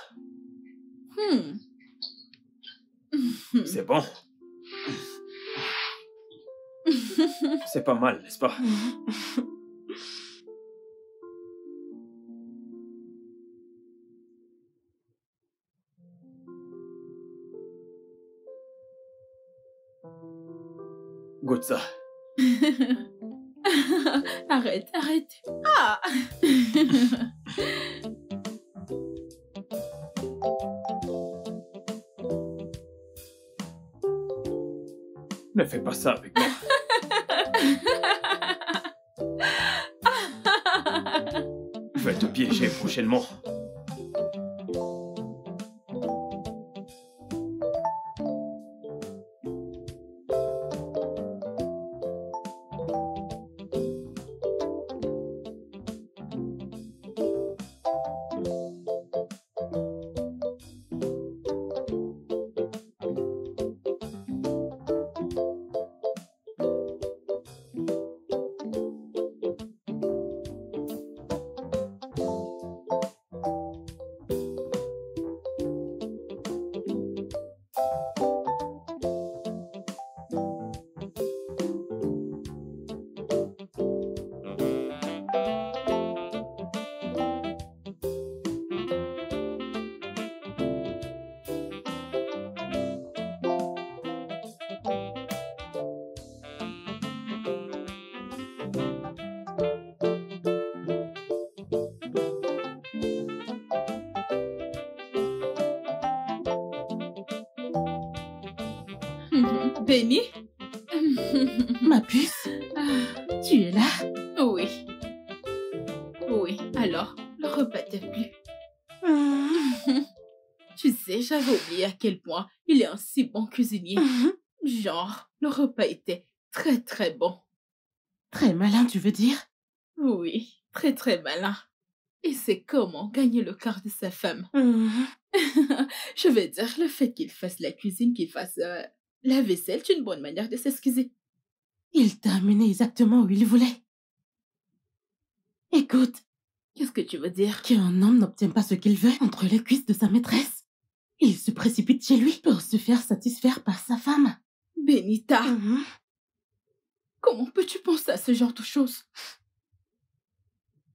C'est bon. C'est pas mal, n'est-ce pas? Goûte ça. Arrête, arrête. Ah! Ne fais pas ça avec moi. Je vais te piéger prochainement. Benny? Ma puce, tu es là? Oui. Oui, alors, le repas t'a plu? Tu sais, j'avais oublié à quel point il est un si bon cuisinier. Genre, le repas était très très bon. Très malin, tu veux dire? Oui, très très malin. Et c'est comment gagner le cœur de sa femme. Je vais dire, le fait qu'il fasse la cuisine, qu'il fasse la vaisselle, c'est une bonne manière de s'excuser. Il t'a amené exactement où il voulait. Écoute, Qu'est-ce que tu veux dire? qu'un homme n'obtient pas ce qu'il veut entre les cuisses de sa maîtresse. Il se précipite chez lui pour se faire satisfaire par sa femme. Benita, comment peux-tu penser à ce genre de choses?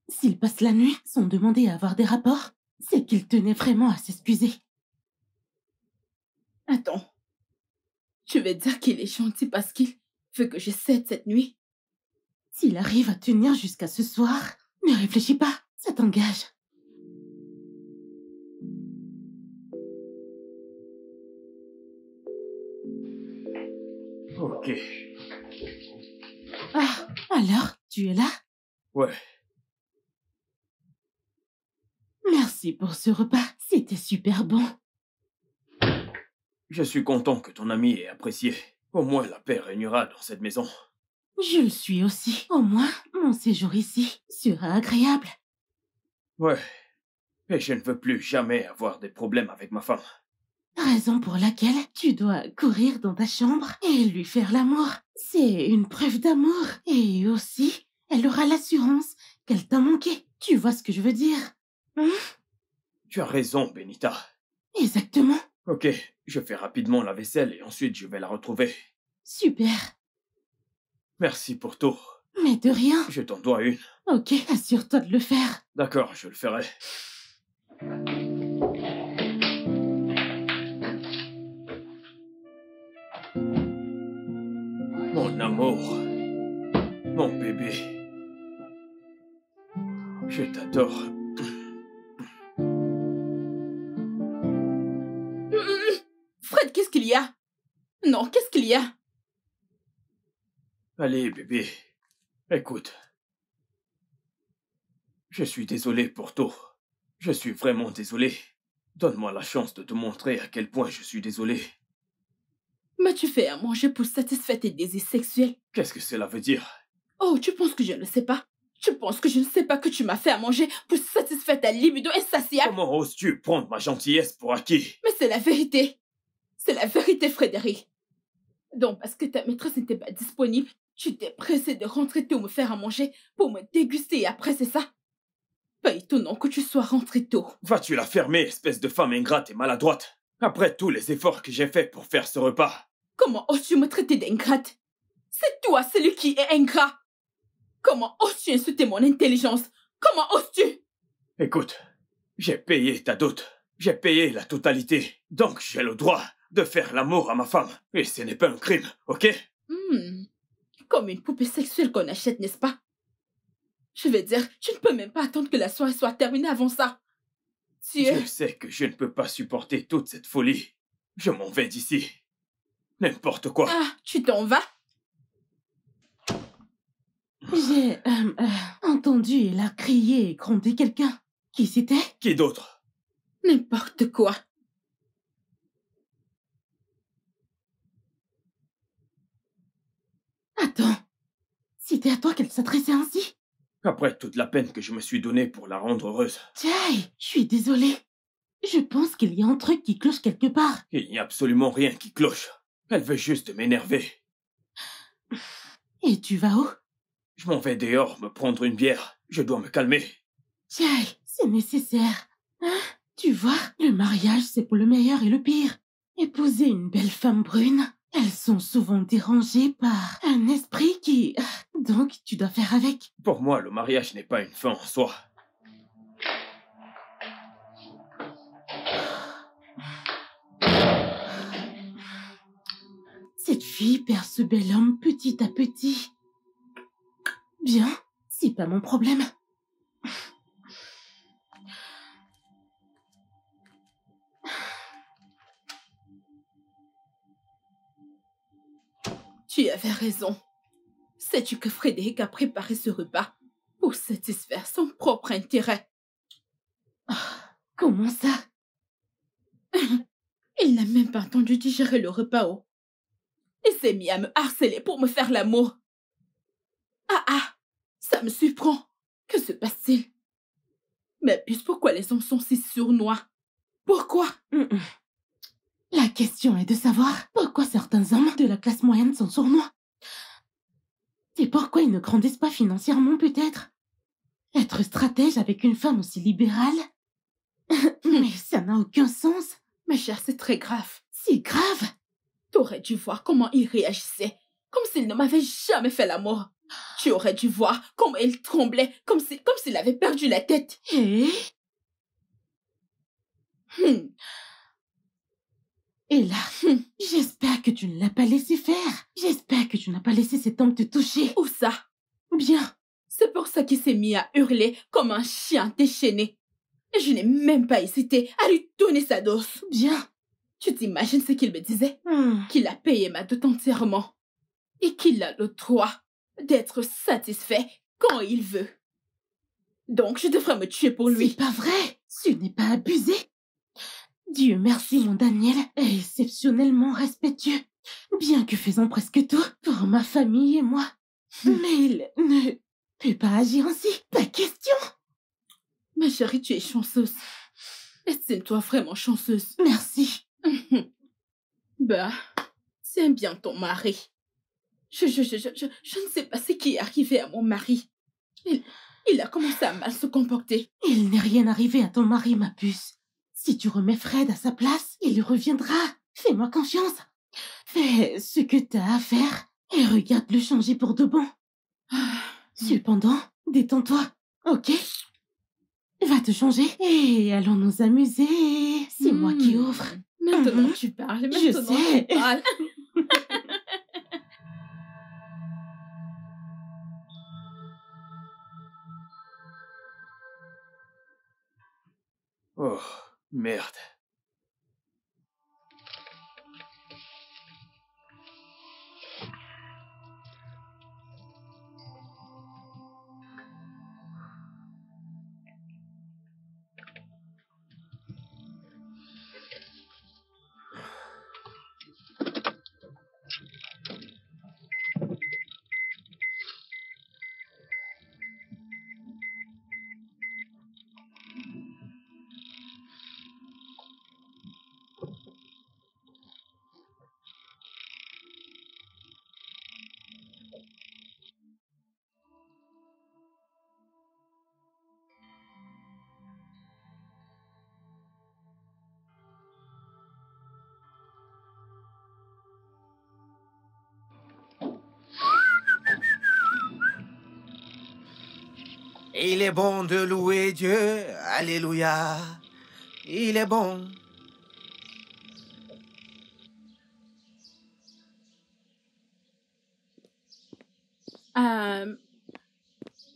S'il passe la nuit sans demander à avoir des rapports, c'est qu'il tenait vraiment à s'excuser. Attends, tu veux dire qu'il est gentil parce qu'il veut que je cède cette nuit? S'il arrive à tenir jusqu'à ce soir, ne réfléchis pas, ça t'engage. Ok. Ah, alors, tu es là? Ouais. Merci pour ce repas, c'était super bon. Je suis content que ton ami ait apprécié. Au moins la paix régnera dans cette maison. Je le suis aussi. Au moins, mon séjour ici sera agréable. Ouais. Et je ne veux plus jamais avoir des problèmes avec ma femme. Raison pour laquelle tu dois courir dans ta chambre et lui faire l'amour. C'est une preuve d'amour. Et aussi, elle aura l'assurance qu'elle t'a manqué. Tu vois ce que je veux dire? Tu as raison, Benita. Exactement. Ok, je fais rapidement la vaisselle et ensuite je vais la retrouver. Super. Merci pour tout. Mais de rien. Je t'en dois une. Ok, assure-toi de le faire. D'accord, je le ferai. Mon amour. Mon bébé. Je t'adore. Fred, qu'est-ce qu'il y a? Non, qu'est-ce qu'il y a? Allez, bébé. Écoute. Je suis désolé pour tout. Je suis vraiment désolé. Donne-moi la chance de te montrer à quel point je suis désolé. M'as-tu fait à manger pour satisfaire tes désirs sexuels? Qu'est-ce que cela veut dire? Oh, tu penses que je ne sais pas? Tu penses que je ne sais pas que tu m'as fait à manger pour satisfaire ta libido insatiable? Comment oses-tu prendre ma gentillesse pour acquis? Mais c'est la vérité. C'est la vérité, Frédéric. Donc, parce que ta maîtresse n'était pas disponible, tu t'es pressé de rentrer tôt me faire à manger pour me déguster et après, c'est ça? Pas étonnant que tu sois rentré tôt. Vas-tu la fermer, espèce de femme ingrate et maladroite? Après tous les efforts que j'ai faits pour faire ce repas. Comment oses-tu me traiter d'ingrate? C'est toi celui qui est ingrat. Comment oses-tu insulter mon intelligence? Comment oses-tu? Écoute, j'ai payé ta dot. J'ai payé la totalité. Donc j'ai le droit de faire l'amour à ma femme. Et ce n'est pas un crime, ok? Comme une poupée sexuelle qu'on achète, n'est-ce pas? Je veux dire, tu ne peux même pas attendre que la soirée soit terminée avant ça. Je sais que je ne peux pas supporter toute cette folie. Je m'en vais d'ici. N'importe quoi. Ah, tu t'en vas? J'ai entendu elle a crié et grondé quelqu'un. Qui c'était? Qui d'autre? N'importe quoi. Attends. C'était à toi qu'elle s'adressait ainsi? Après toute la peine que je me suis donnée pour la rendre heureuse. Jay, je suis désolée. Je pense qu'il y a un truc qui cloche quelque part. Il n'y a absolument rien qui cloche. Elle veut juste m'énerver. Et tu vas où? Je m'en vais dehors me prendre une bière. Je dois me calmer. Jay, c'est nécessaire. Hein? Tu vois, le mariage, c'est pour le meilleur et le pire. Épouser une belle femme brune, elles sont souvent dérangées par un esprit qui... Donc, tu dois faire avec. Pour moi, le mariage n'est pas une fin en soi. Cette fille perd ce bel homme petit à petit. Bien, c'est pas mon problème. Tu avais raison. Sais-tu que Frédéric a préparé ce repas pour satisfaire son propre intérêt? Comment ça? Il n'a même pas entendu digérer le repas. Il s'est mis à me harceler pour me faire l'amour. Ah, ça me surprend. Que se passe-t-il? Mais puis pourquoi les hommes sont si sournois? Pourquoi? La question est de savoir pourquoi certains hommes de la classe moyenne sont sournois. Et pourquoi ils ne grandissent pas financièrement, peut-être? Être stratège avec une femme aussi libérale? Mais ça n'a aucun sens. Ma chère, c'est très grave. C'est grave. T'aurais dû voir comment il réagissait, comme s'il ne m'avait jamais fait l'amour. Tu aurais dû voir comment il tremblait, comme s'il avait perdu la tête. Et là, j'espère que tu ne l'as pas laissé faire. J'espère que tu n'as pas laissé cet homme te toucher. Où ça? Bien. C'est pour ça qu'il s'est mis à hurler comme un chien déchaîné. Et je n'ai même pas hésité à lui donner sa dose. Bien. Tu t'imagines ce qu'il me disait? Qu'il a payé ma dot entièrement. Et qu'il a le droit d'être satisfait quand il veut. Donc je devrais me tuer pour lui. C'est pas vrai. Ce n'est pas abusé. Dieu merci, mon Daniel est exceptionnellement respectueux, bien que faisant presque tout pour ma famille et moi. Mais il ne peut pas agir ainsi, pas question. Ma chérie, tu es chanceuse. Estime-toi vraiment chanceuse. Merci. Bah, tiens bien ton mari. Je ne sais pas ce qui est arrivé à mon mari. Il a commencé à mal se comporter. Il n'est rien arrivé à ton mari, ma puce. Si tu remets Fred à sa place, il reviendra. Fais-moi confiance. Fais ce que t'as à faire et regarde le changer pour de bon. Cependant, détends-toi, ok? Va te changer et allons nous amuser. C'est moi qui ouvre. Maintenant tu parles. Maintenant Je sais. tu parles. Oh, merde. Il est bon de louer Dieu. Alléluia. Il est bon.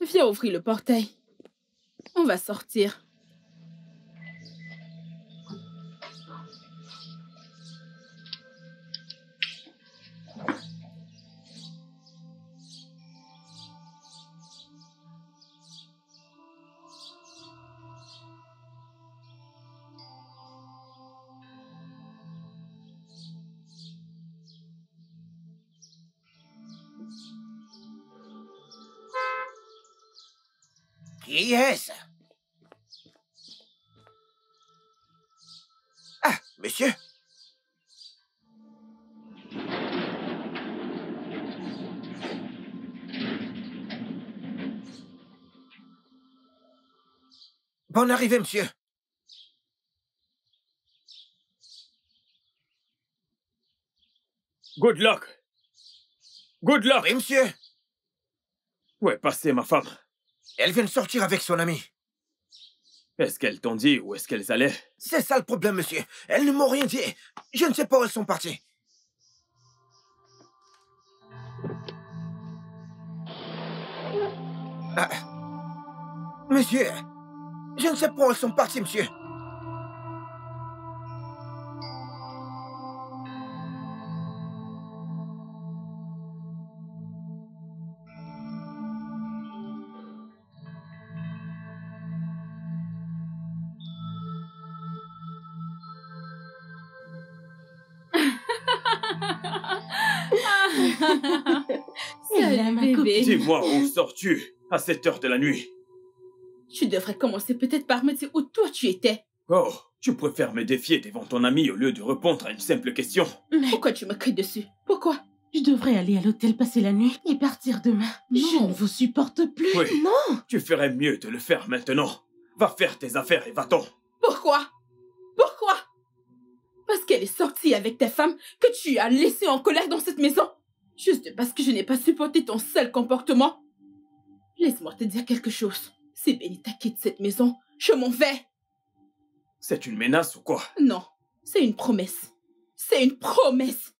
Viens ouvrir le portail. On va sortir. Qui est-ce? Ah, monsieur. Bonne arrivée, monsieur. Good luck. Good luck. Oui, monsieur. Où est passée ma femme? Elle vient de sortir avec son ami. Est-ce qu'elles t'ont dit où est-ce qu'elles allaient? C'est ça le problème, monsieur. Elles ne m'ont rien dit. Je ne sais pas où elles sont parties. Ah. Monsieur, je ne sais pas où elles sont parties, monsieur. Salut, bébé. Dis-moi, où sors-tu à cette heure de la nuit? Tu devrais commencer peut-être par me dire où toi tu étais. Oh, tu préfères me défier devant ton ami au lieu de répondre à une simple question. Mais pourquoi tu me cries dessus? Pourquoi? Je devrais aller à l'hôtel passer la nuit et partir demain. Non. Je ne vous supporte plus. Oui. Non. Tu ferais mieux de le faire maintenant. Va faire tes affaires et va-t'en. Pourquoi? Pourquoi? Parce qu'elle est sortie avec ta femme que tu as laissée en colère dans cette maison. Juste parce que je n'ai pas supporté ton sale comportement. Laisse-moi te dire quelque chose. Si Benita quitte cette maison, je m'en vais. C'est une menace ou quoi? Non, c'est une promesse. C'est une promesse.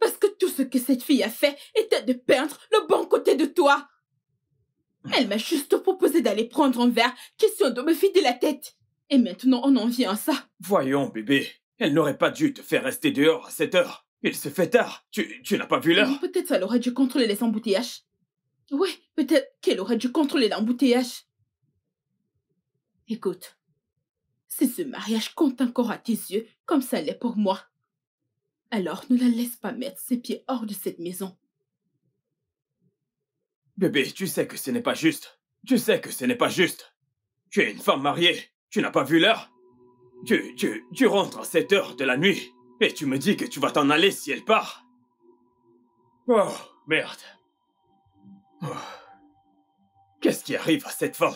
Parce que tout ce que cette fille a fait était de peindre le bon côté de toi. Elle m'a juste proposé d'aller prendre un verre, question de me vider la tête. Et maintenant, on en vient à ça. Voyons, bébé. Elle n'aurait pas dû te faire rester dehors à cette heure. Il se fait tard. Tu n'as pas vu l'heure? Peut-être elle aurait dû contrôler les embouteillages. Oui, peut-être qu'elle aurait dû contrôler l'embouteillage. Écoute, si ce mariage compte encore à tes yeux, comme ça l'est pour moi, alors ne la laisse pas mettre ses pieds hors de cette maison. Bébé, tu sais que ce n'est pas juste. Tu sais que ce n'est pas juste. Tu es une femme mariée. Tu n'as pas vu l'heure? Tu rentres à cette heure de la nuit et tu me dis que tu vas t'en aller si elle part. Oh, merde. Oh. Qu'est-ce qui arrive à cette femme?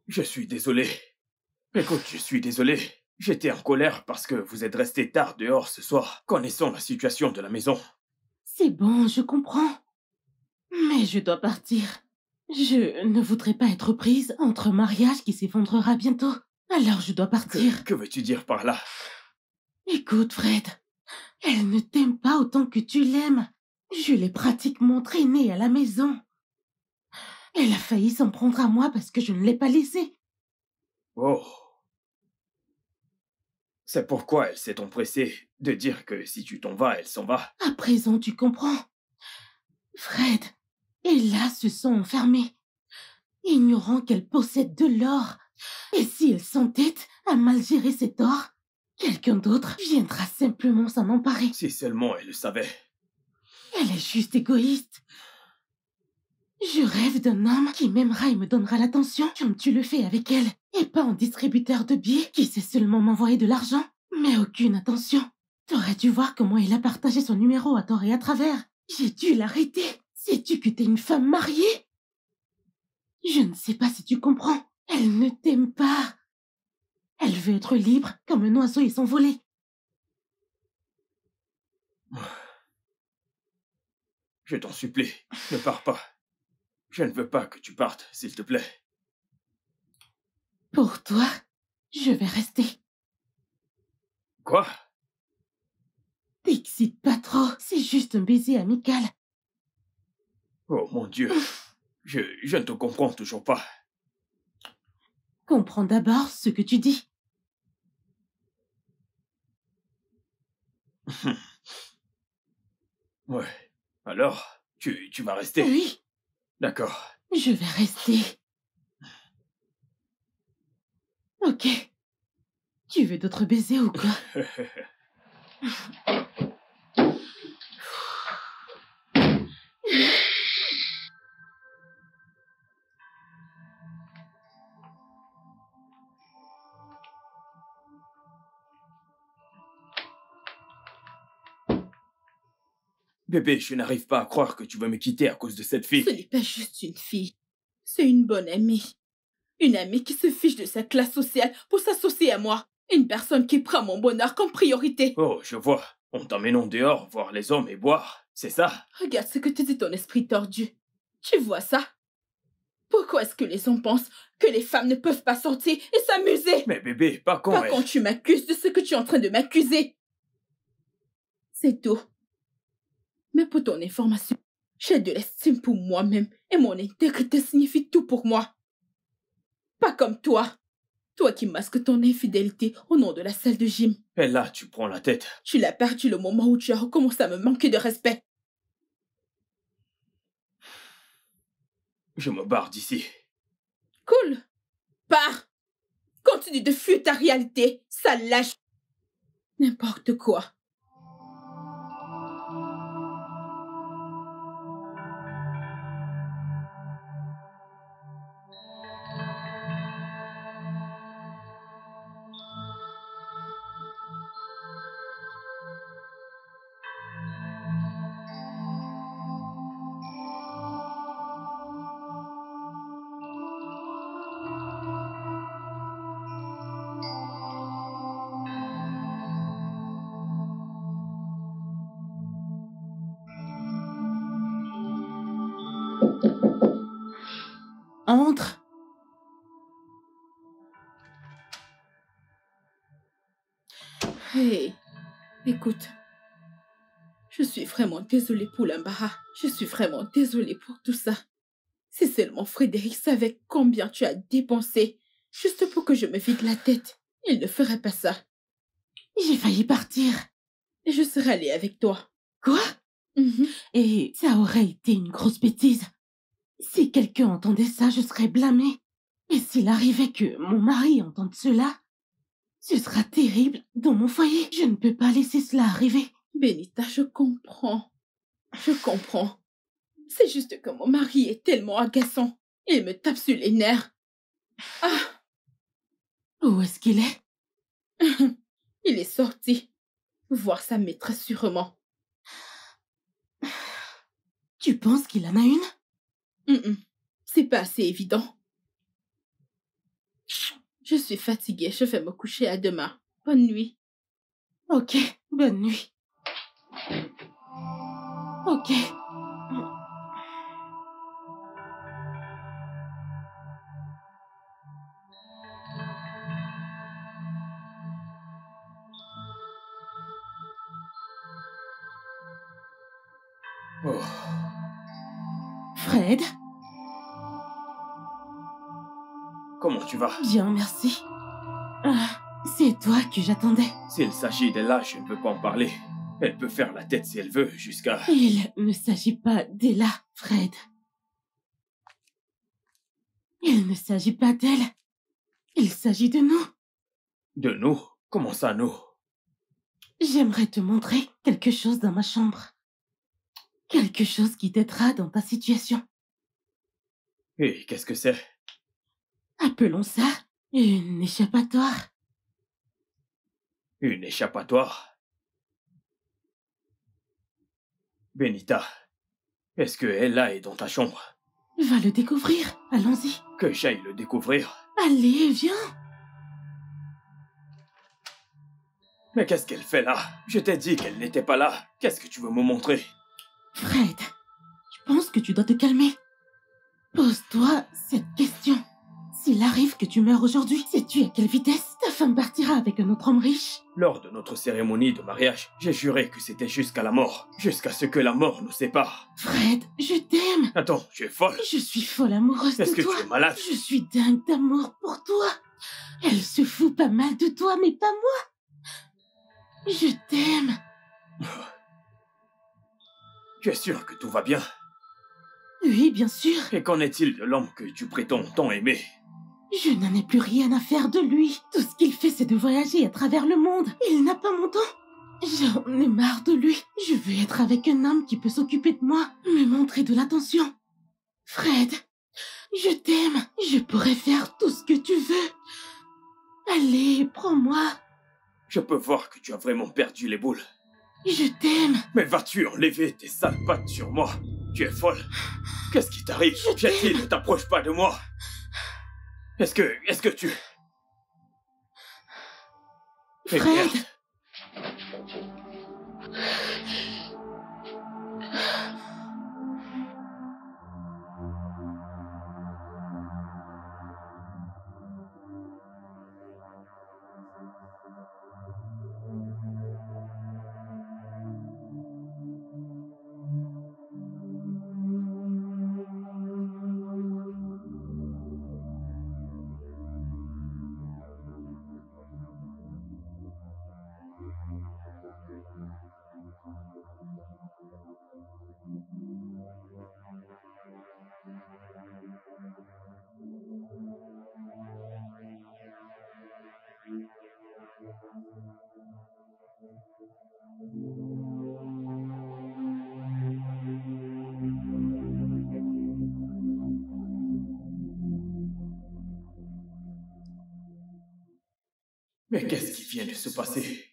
Je suis désolé. Écoute, je suis désolé. J'étais en colère parce que vous êtes resté tard dehors ce soir, connaissant la situation de la maison. C'est bon, je comprends. Mais je dois partir. Je ne voudrais pas être prise entre un mariage qui s'effondrera bientôt. Alors je dois partir. Que veux-tu dire par là? Écoute, Fred. Elle ne t'aime pas autant que tu l'aimes. Je l'ai pratiquement traînée à la maison. Elle a failli s'en prendre à moi parce que je ne l'ai pas laissée. Oh. C'est pourquoi elle s'est empressée de dire que si tu t'en vas, elle s'en va. À présent, tu comprends. Fred et là se sont enfermés, ignorant qu'elle possède de l'or. Et si elle s'entête à mal gérer cet or, quelqu'un d'autre viendra simplement s'en emparer. Si seulement elle le savait. Elle est juste égoïste. Je rêve d'un homme qui m'aimera et me donnera l'attention comme tu le fais avec elle, et pas un distributeur de billets qui sait seulement m'envoyer de l'argent, mais aucune attention. T'aurais dû voir comment il a partagé son numéro à tort et à travers. J'ai dû l'arrêter. Sais-tu que t'es une femme mariée? Je ne sais pas si tu comprends. Elle ne t'aime pas. Elle veut être libre comme un oiseau et s'envoler. Je t'en supplie, ne pars pas. Je ne veux pas que tu partes, s'il te plaît. Pour toi, je vais rester. Quoi? T'excite pas trop, c'est juste un baiser amical. Oh mon Dieu, je ne te comprends toujours pas. Comprends d'abord ce que tu dis. Ouais, alors, tu vas rester? Oui. D'accord. Je vais rester. Ok. Tu veux d'autres baisers ou quoi? Bébé, je n'arrive pas à croire que tu veux me quitter à cause de cette Ce fille. n'est pas juste une fille. C'est une bonne amie. Une amie qui se fiche de sa classe sociale pour s'associer à moi. Une personne qui prend mon bonheur comme priorité. Oh, je vois. On t'emmène en dehors voir les hommes et boire, c'est ça? Regarde ce que te dit ton esprit tordu. Tu vois ça? Pourquoi est-ce que les hommes pensent que les femmes ne peuvent pas sortir et s'amuser? Mais bébé, pas quand Pas quand tu m'accuses de ce que tu es en train de m'accuser. C'est tout. Mais pour ton information, j'ai de l'estime pour moi-même et mon intégrité signifie tout pour moi. Pas comme toi. Toi qui masques ton infidélité au nom de la salle de gym. Et là, tu prends la tête. Tu l'as perdu le moment où tu as recommencé à me manquer de respect. Je me barre d'ici. Cool. Pars. Continue de fuir ta réalité, sale lâche. N'importe quoi. Entre. Hey, écoute. Je suis vraiment désolée pour l'embarras. Je suis vraiment désolée pour tout ça. Si seulement Frédéric savait combien tu as dépensé, juste pour que je me vide la tête, il ne ferait pas ça. J'ai failli partir. Et je serais allée avec toi. Quoi? Mhm. Et ça aurait été une grosse bêtise. Si quelqu'un entendait ça, je serais blâmée. Et s'il arrivait que mon mari entende cela, ce sera terrible dans mon foyer. Je ne peux pas laisser cela arriver. Benita, je comprends. Je comprends. C'est juste que mon mari est tellement agaçant. Il me tape sur les nerfs. Ah, Où est-ce qu'il est? il est sorti. Voir sa maîtresse sûrement. Tu penses qu'il en a une? C'est pas assez évident. Je suis fatiguée, je vais me coucher à demain. Bonne nuit. Ok, bonne nuit. Ok. Oh. Fred? Comment tu vas? Bien, merci. Ah, c'est toi que j'attendais. S'il s'agit d'Ella, je ne veux pas en parler. Elle peut faire la tête si elle veut, jusqu'à... Il ne s'agit pas d'Ella, Fred. Il ne s'agit pas d'elle. Il s'agit de nous. De nous? Comment ça, nous? J'aimerais te montrer quelque chose dans ma chambre. Quelque chose qui t'aidera dans ta situation. Et qu'est-ce que c'est? Appelons ça une échappatoire. Une échappatoire? Benita, est-ce que Ella est dans ta chambre? Va le découvrir. Allons-y. Que j'aille le découvrir? Allez, viens. Mais qu'est-ce qu'elle fait là? Je t'ai dit qu'elle n'était pas là. Qu'est-ce que tu veux me montrer? Fred, pense que tu dois te calmer. Pose-toi cette question. S'il arrive que tu meurs aujourd'hui, sais-tu à quelle vitesse ta femme partira avec un autre homme riche? Lors de notre cérémonie de mariage, j'ai juré que c'était jusqu'à la mort. Jusqu'à ce que la mort nous sépare. Fred, je t'aime. Attends, tu es folle? Je suis folle amoureuse de toi. Est-ce que tu es malade? Je suis dingue d'amour pour toi. Elle se fout pas mal de toi, mais pas moi. Je t'aime. Tu es sûr que tout va bien? Oui, bien sûr. Et qu'en est-il de l'homme que tu prétends tant aimer? Je n'en ai plus rien à faire de lui. Tout ce qu'il fait, c'est de voyager à travers le monde. Il n'a pas mon temps. J'en ai marre de lui. Je veux être avec un homme qui peut s'occuper de moi, me montrer de l'attention. Fred, je t'aime. Je pourrais faire tout ce que tu veux. Allez, prends-moi. Je peux voir que tu as vraiment perdu les boules. Je t'aime. Mais vas-tu enlever tes sales pattes sur moi? Tu es folle. Qu'est-ce qui t'arrive? Jetty, ne t'approche pas de moi. Est-ce que tu... Fred. Merde. Mais qu'est-ce qui vient de se passer?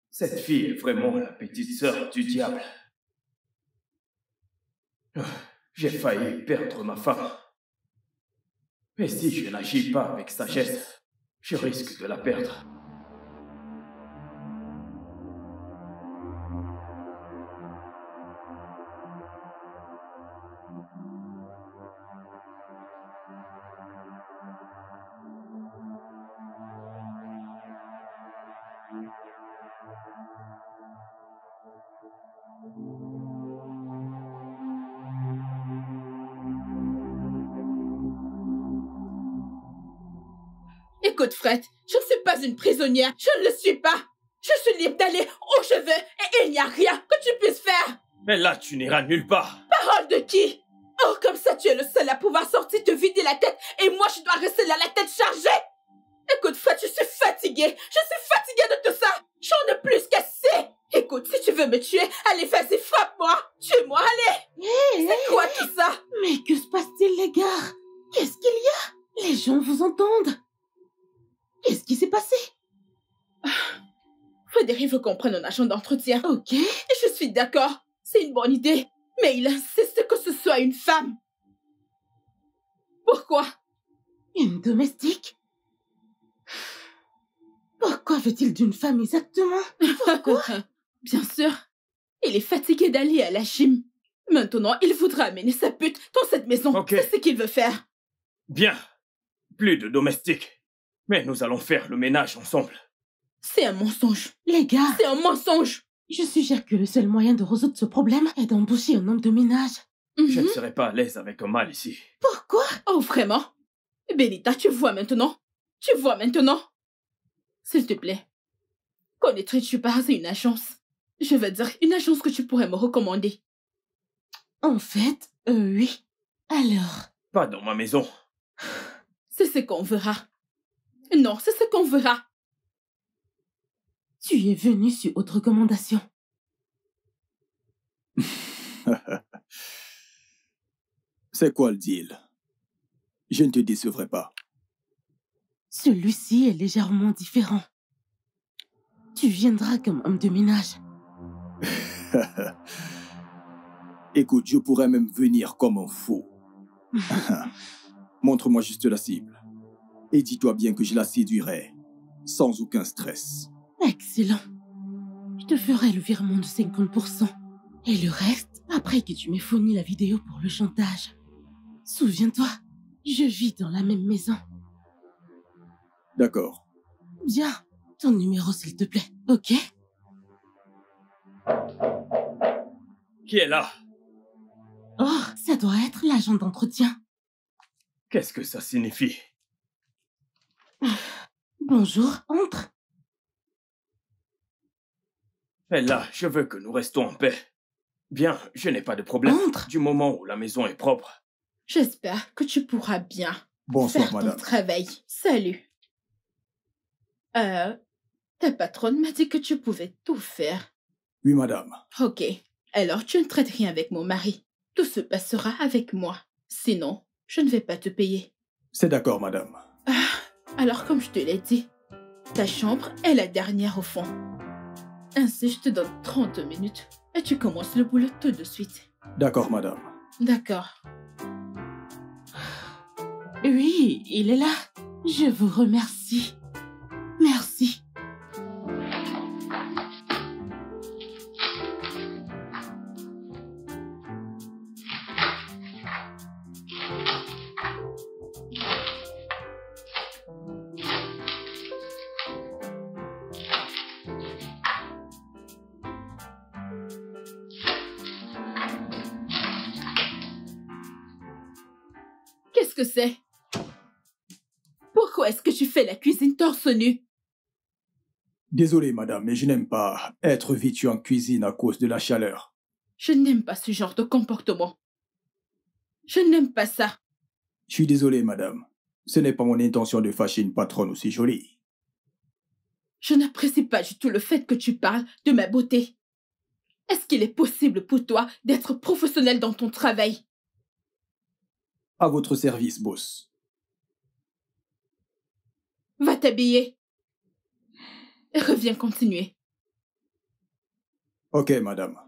Cette fille est vraiment la petite sœur du diable. J'ai failli perdre ma femme. Et si je n'agis pas avec sagesse, je risque de la perdre. Écoute, Fred, je ne suis pas une prisonnière. Je ne le suis pas. Je suis libre d'aller où je veux et il n'y a rien que tu puisses faire. Mais là, tu n'iras nulle part. Parole de qui? Oh, comme ça, tu es le seul à pouvoir sortir te vider la tête et moi, je dois rester là la tête chargée. Écoute, Fred, je suis fatiguée. Je suis fatiguée de tout ça. J'en ai plus qu'assez. Écoute, si tu veux me tuer, allez, vas-y, frappe-moi. Tue-moi, allez. C'est quoi tout ça? Mais que se passe-t-il, les gars? Qu'est-ce qu'il y a? Les gens vous entendent. Qu'est-ce qui s'est passé? Frédéric veut qu'on prenne un agent d'entretien. Ok. Et je suis d'accord. C'est une bonne idée. Mais il insiste que ce soit une femme. Pourquoi? Une domestique? Pourquoi veut-il d'une femme exactement? Pourquoi? Bien sûr. Il est fatigué d'aller à la gym. Maintenant, il voudra amener sa pute dans cette maison. Ok. C'est ce qu'il veut faire. Bien. Plus de domestiques. Mais nous allons faire le ménage ensemble. C'est un mensonge. Les gars, C'est un mensonge. je suggère que le seul moyen de résoudre ce problème est d'embaucher un homme de ménage. Je ne Mhm. serai pas à l'aise avec un mâle ici. Pourquoi? Oh, vraiment? Benita, tu vois maintenant? Tu vois maintenant? S'il te plaît. Connaîtrais-tu par hasard une agence? Je veux dire, une agence que tu pourrais me recommander. En fait, oui. Alors, Pas dans ma maison. C'est ce qu'on verra. Non, c'est ce qu'on verra. tu es venu sur haute recommandation. C'est quoi le deal? Je ne te décevrai pas. Celui-ci est légèrement différent. Tu viendras comme homme de ménage. Écoute, je pourrais même venir comme un faux. Montre-moi juste la cible. Et dis-toi bien que je la séduirai sans aucun stress. Excellent. Je te ferai le virement de 50%. Et le reste Après que tu m'aies fourni la vidéo pour le chantage. Souviens-toi, je vis dans la même maison. D'accord. Bien, ton numéro s'il te plaît, ok? Qui est là? Oh, ça doit être l'agent d'entretien. Qu'est-ce que ça signifie? Bonjour, entre. Ella, je veux que nous restons en paix. Bien, je n'ai pas de problème. Entre. Du moment où la maison est propre. J'espère que tu pourras bien Bonsoir, faire madame. ton travail. Salut. Ta patronne m'a dit que tu pouvais tout faire. Oui, madame. Ok. Alors tu ne traites rien avec mon mari. Tout se passera avec moi. Sinon, je ne vais pas te payer. C'est d'accord, madame. Alors comme je te l'ai dit, ta chambre est la dernière au fond. Ainsi, je te donne 30 minutes et tu commences le boulot tout de suite. D'accord, madame. D'accord. Oui, il est là. Je vous remercie. Merci. Qu'est-ce que c'est? Pourquoi est-ce que tu fais la cuisine torse nu? Désolé, madame, mais je n'aime pas être vêtu en cuisine à cause de la chaleur. Je n'aime pas ce genre de comportement. Je n'aime pas ça. Je suis désolé, madame. Ce n'est pas mon intention de fâcher une patronne aussi jolie. Je n'apprécie pas du tout le fait que tu parles de ma beauté. Est-ce qu'il est possible pour toi d'être professionnel dans ton travail? À votre service, boss. Va t'habiller. Et reviens continuer. Ok, madame.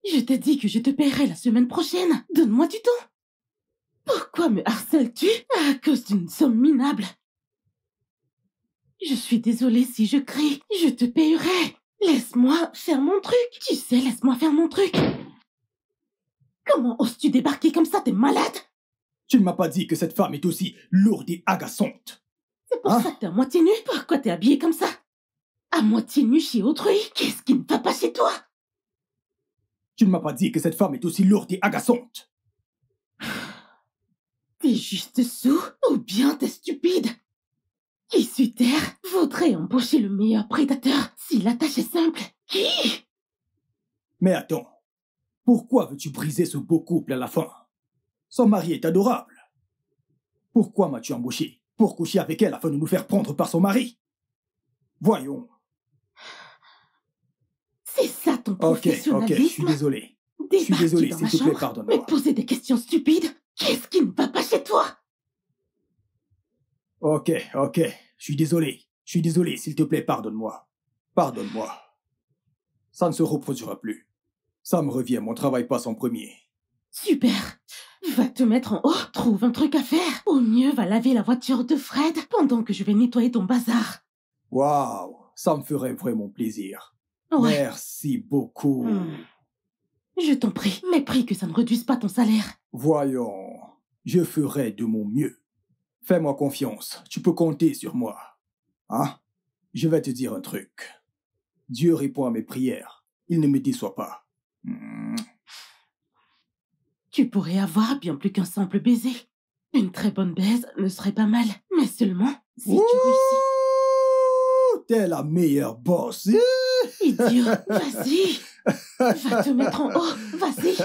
Je t'ai dit que je te paierai la semaine prochaine. Donne-moi du temps. Pourquoi me harcèles-tu à cause d'une somme minable? Je suis désolée si je crie. Je te payerai. Laisse-moi faire mon truc. Tu sais, laisse-moi faire mon truc. Comment oses-tu débarquer comme ça? T'es malade? Tu ne m'as pas dit que cette femme est aussi lourde et agaçante. C'est pour ça que t'es à moitié nu. Pourquoi t'es habillée comme ça? À moitié nu chez autrui? Qu'est-ce qui ne va pas chez toi? Tu ne m'as pas dit que cette femme est aussi lourde et agaçante. T'es juste sourd ou bien t'es stupide? Qui sur terre voudrait embaucher le meilleur prédateur si la tâche est simple? Qui? Mais attends. Pourquoi veux-tu briser ce beau couple à la fin? Son mari est adorable. Pourquoi m'as-tu embauché? Pour coucher avec elle afin de nous faire prendre par son mari? Voyons. C'est ça ton Ok, professionnalisme? je suis désolé. Je suis Débarquer désolé, dans s'il ma te plaît, chambre, pardonne-moi. me poser des questions stupides? Qu'est-ce qui ne va pas chez toi? Ok, je suis désolé. Je suis désolé, s'il te plaît, pardonne-moi. Pardonne-moi. Ça ne se reproduira plus. Ça me revient, mon travail passe en premier. Super. Va te mettre en haut, trouve un truc à faire. Au mieux, va laver la voiture de Fred pendant que je vais nettoyer ton bazar. Waouh, ça me ferait vraiment plaisir. Ouais. Merci beaucoup. Je t'en prie, mais prie que ça ne réduise pas ton salaire. Voyons, je ferai de mon mieux. Fais-moi confiance, tu peux compter sur moi. Hein? Je vais te dire un truc. Dieu répond à mes prières. Il ne me déçoit pas. Tu pourrais avoir bien plus qu'un simple baiser. Une très bonne baise ne serait pas mal, mais seulement si tu réussis. T'es la meilleure boss. Idiot, vas-y. Va te mettre en haut, vas-y.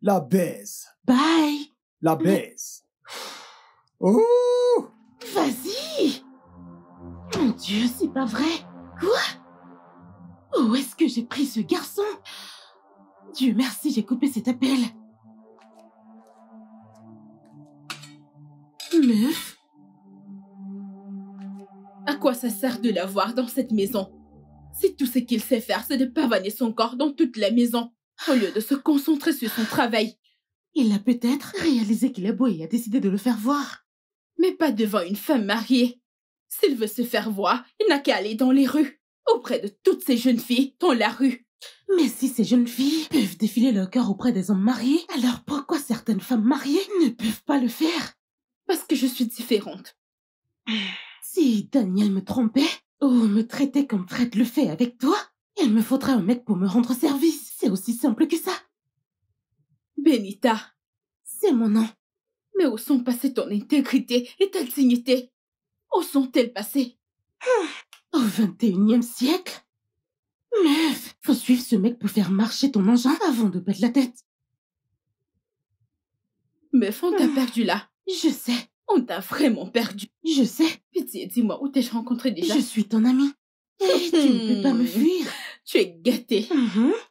La baise. Bye. La baise. Oh! Vas-y. Mon Dieu, c'est pas vrai. Quoi? Où est-ce que j'ai pris ce garçon? Dieu merci, j'ai coupé cet appel. Meuf? À quoi ça sert de la voir dans cette maison? Si tout ce qu'il sait faire, c'est de pavaner son corps dans toute la maison, au lieu de se concentrer sur son travail. Il a peut-être réalisé qu'il est beau et a décidé de le faire voir. Mais pas devant une femme mariée. S'il veut se faire voir, il n'a qu'à aller dans les rues, auprès de toutes ces jeunes filles dans la rue. Mais si ces jeunes filles peuvent défiler leur cœur auprès des hommes mariés, alors pourquoi certaines femmes mariées ne peuvent pas le faire? Parce que je suis différente. Si Daniel me trompait, ou me traitait comme Fred le fait avec toi, il me faudrait un mec pour me rendre service. C'est aussi simple que ça. Benita. C'est mon nom. Mais où sont passées ton intégrité et ta dignité? Où sont-elles passées? Au 21e siècle? Meuf, faut suivre ce mec pour faire marcher ton engin avant de perdre la tête. Meuf, on t'a perdu là. Je sais. On t'a vraiment perdu. Je sais. Pitié, dis-moi, où t'ai-je rencontré déjà? Je suis ton amie. Et tu ne peux pas me fuir. Tu es gâtée.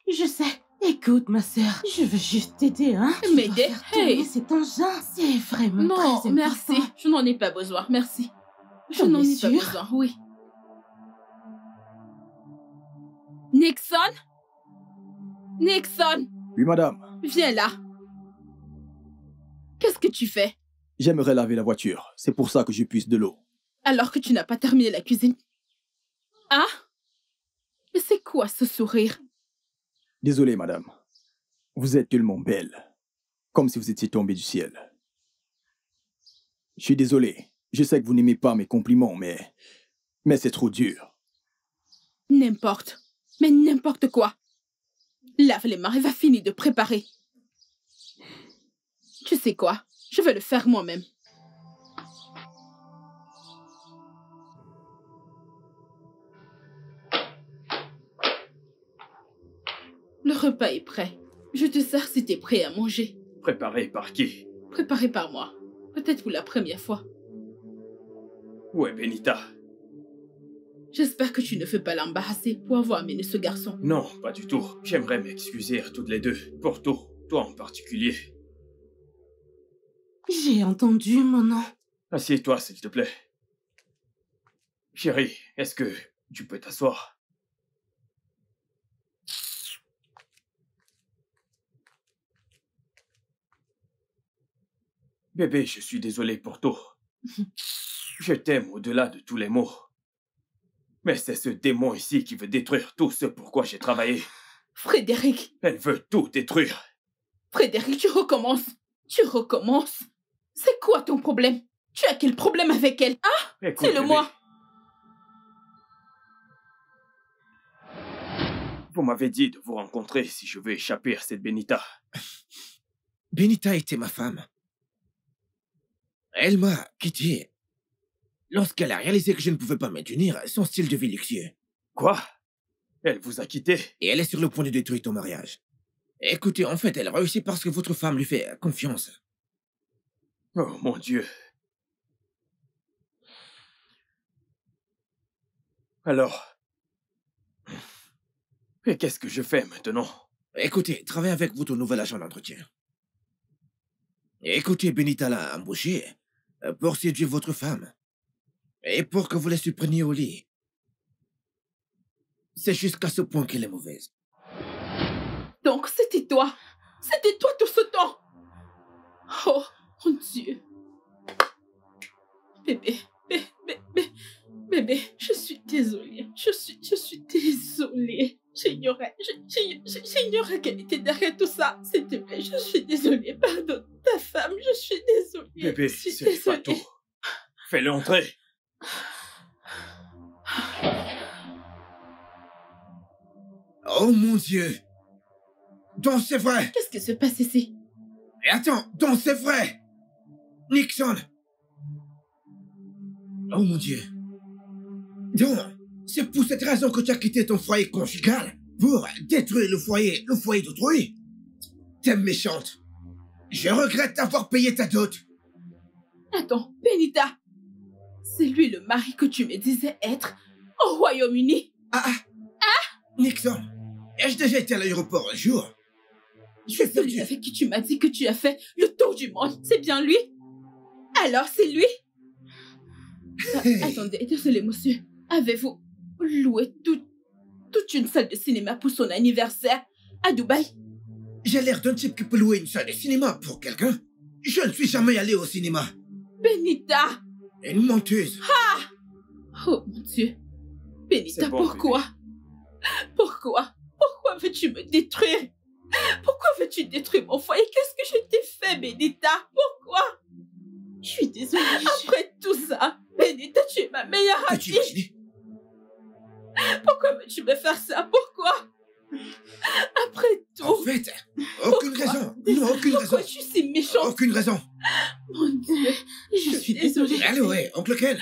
Je sais. Écoute, ma sœur, je veux juste t'aider, hein. M'aider? Hey! C'est engin. C'est vraiment très important. Non, merci. Je n'en ai pas besoin, merci. Je n'en ai pas besoin, oui. Nixon? Nixon? Oui, madame. Viens là. Qu'est-ce que tu fais? J'aimerais laver la voiture. C'est pour ça que je puise de l'eau. Alors que tu n'as pas terminé la cuisine. Ah? Mais c'est quoi ce sourire? Désolé, madame. Vous êtes tellement belle. Comme si vous étiez tombée du ciel. Je suis désolé. Je sais que vous n'aimez pas mes compliments, mais c'est trop dur. N'importe. Mais n'importe quoi. Lave les mains et va finir de préparer. Tu sais quoi? Je vais le faire moi-même. Le repas est prêt. Je te sers si t'es prêt à manger. Préparé par qui? Préparé par moi. Peut-être pour la première fois. Où est Benita? J'espère que tu ne fais pas l'embarrasser pour avoir amené ce garçon. Non, pas du tout. J'aimerais m'excuser à toutes les deux. Pour tout. Toi en particulier. J'ai entendu mon nom. Assieds-toi, s'il te plaît. Chérie, est-ce que tu peux t'asseoir? Bébé, je suis désolé pour tout. Je t'aime au-delà de tous les mots. Mais c'est ce démon ici qui veut détruire tout ce pourquoi j'ai travaillé. Frédéric! Elle veut tout détruire. Frédéric, tu recommences. Tu recommences. C'est quoi ton problème? Tu as quel problème avec elle? Ah! Dis-le-moi! Vous m'avez dit de vous rencontrer si je veux échapper à cette Benita. Benita était ma femme. Elle m'a quitté lorsqu'elle a réalisé que je ne pouvais pas maintenir son style de vie luxueux. Quoi? Elle vous a quitté? Et elle est sur le point de détruire ton mariage. Écoutez, en fait, elle réussit parce que votre femme lui fait confiance. Oh mon Dieu. Alors... Et qu'est-ce que je fais maintenant? Écoutez, travaillez avec votre nouvel agent d'entretien. Écoutez, Benita l'a embauché pour séduire votre femme. Et pour que vous la surpreniez au lit. C'est jusqu'à ce point qu'elle est mauvaise. Donc c'était toi. C'était toi tout ce temps. Oh, mon Dieu. Bébé, je suis désolée. Je suis désolée. J'ignorais qu'elle était derrière tout ça. S'il te plaît, je suis désolée. Pardonne ta femme, je suis désolée. Bébé, c'est pas tout. Fais-le entrer. Oh mon Dieu! Donc c'est vrai! Qu'est-ce qui se passe ici? Et attends, donc c'est vrai! Nixon! Oh mon Dieu! Donc, c'est pour cette raison que tu as quitté ton foyer conjugal? Pour détruire le foyer d'autrui? T'es méchante! Je regrette d'avoir payé ta dot! Attends, Benita! C'est lui le mari que tu me disais être au Royaume-Uni? Nixon! Ai-je déjà été à l'aéroport un jour? C'est celui avec qui tu m'as dit que tu as fait le tour du monde. C'est bien lui? Alors c'est lui? Hey. Attendez, désolé monsieur. Avez-vous loué toute une salle de cinéma pour son anniversaire à Dubaï. J'ai l'air d'un type qui peut louer une salle de cinéma pour quelqu'un. Je ne suis jamais allé au cinéma. Benita! Une menteuse. Oh mon Dieu. Benita, C'est bon, pourquoi? Pourquoi? Pourquoi veux-tu me détruire? Pourquoi veux-tu détruire mon foyer? Qu'est-ce que je t'ai fait, Benita? Pourquoi? Je suis désolée. Après tout ça, Benita, tu es ma meilleure Peux-tu amie. imaginer? Pourquoi veux-tu me faire ça? Pourquoi? Après tout, En fait, aucune Pourquoi? raison. Non, aucune raison. pourquoi je suis si méchante? Aucune raison. Mon Dieu, je suis désolée. Allez, ouais, oncle Ken.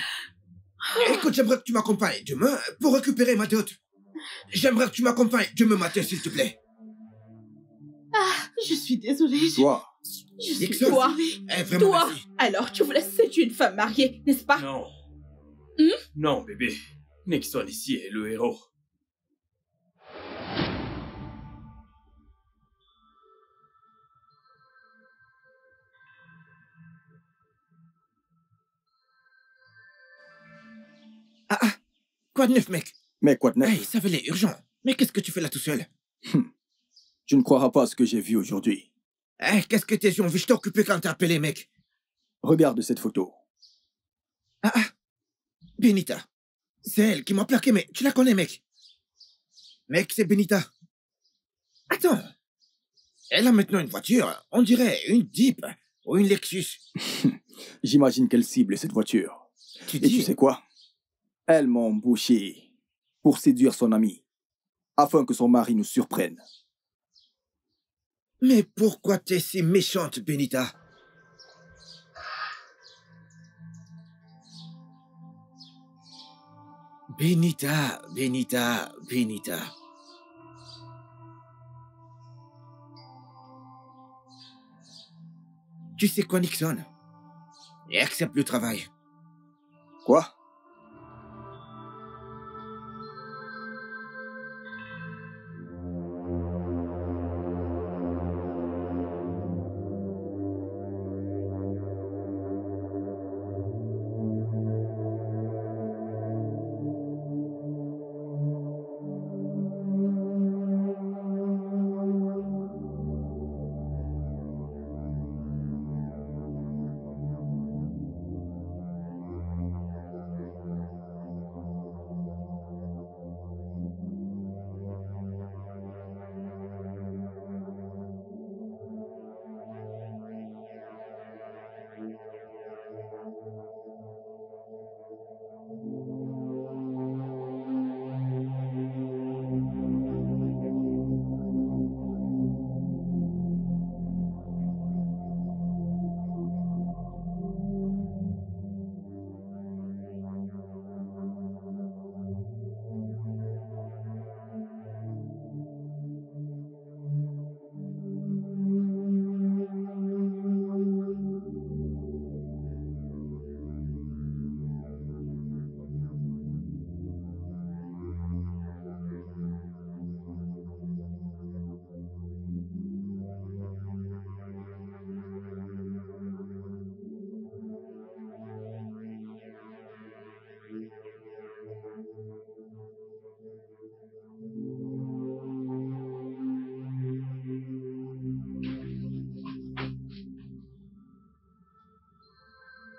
Écoute, j'aimerais que tu m'accompagnes demain pour récupérer ma dot. J'aimerais que tu m'accompagnes demain matin, s'il te plaît. Je suis désolée. Toi, Je suis Dixon. Toi, Vraiment, toi, merci. alors tu voulais séduire une femme mariée, n'est-ce pas? Non. Hmm? Non, bébé. Nixon ici est le héros. Quoi de neuf, mec? mais quoi de neuf? Hey, ça valait urgent. Mais qu'est-ce que tu fais là tout seul? Tu ne croiras pas ce que j'ai vu aujourd'hui. Hey, qu'est-ce que tes yeux ont vu? Je t'ai occupé quand t'as appelé, mec. Regarde cette photo. Benita. C'est elle qui m'a plaqué, mais tu la connais, mec. Mec, c'est Benita. Attends. Elle a maintenant une voiture. On dirait une Jeep ou une Lexus. J'imagine qu'elle cible cette voiture. Tu Et tu dis... sais quoi? Elle m'a embauché pour séduire son ami, afin que son mari nous surprenne. Mais pourquoi t'es si méchante, Benita? Benita, Benita, Benita. Tu sais quoi, Nixon? Et accepte le travail. Quoi?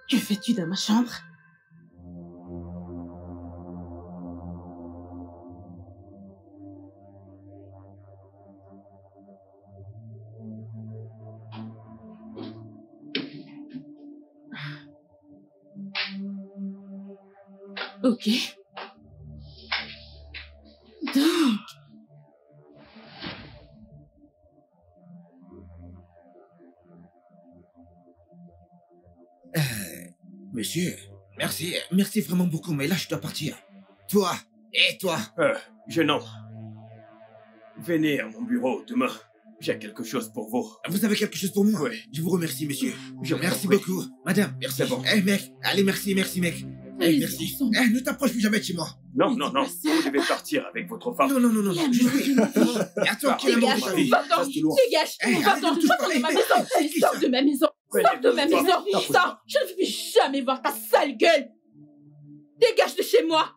Que fais-tu dans ma chambre? Ok. Donc, Monsieur, merci, merci vraiment beaucoup, mais là, je dois partir. Toi, et toi, Jeune homme. Venez à mon bureau demain. J'ai quelque chose pour vous. vous avez quelque chose pour moi? Oui. Je vous remercie, monsieur. Je vous Merci en prie. beaucoup. Madame, merci. C'est bon. Eh, mec, allez, merci, merci, mec. Eh, Allez, merci. ensemble. Eh, ne t'approche plus jamais de chez moi. Non, Mais non, dis non. pas ça. Vous devez partir avec votre femme. Non, non, non, non, non. Je suis... Attends, quel amour Dégage, de ta vie. va-t'en, Reste loin. dégage, Eh, va-t'en, arrête de toucher va-t'en de ma pas. maison, Eh, allez, qui sors ça? de ma maison, sors de ma Venez, maison, approche. sors, je ne veux jamais voir ta sale gueule. Dégage de chez moi.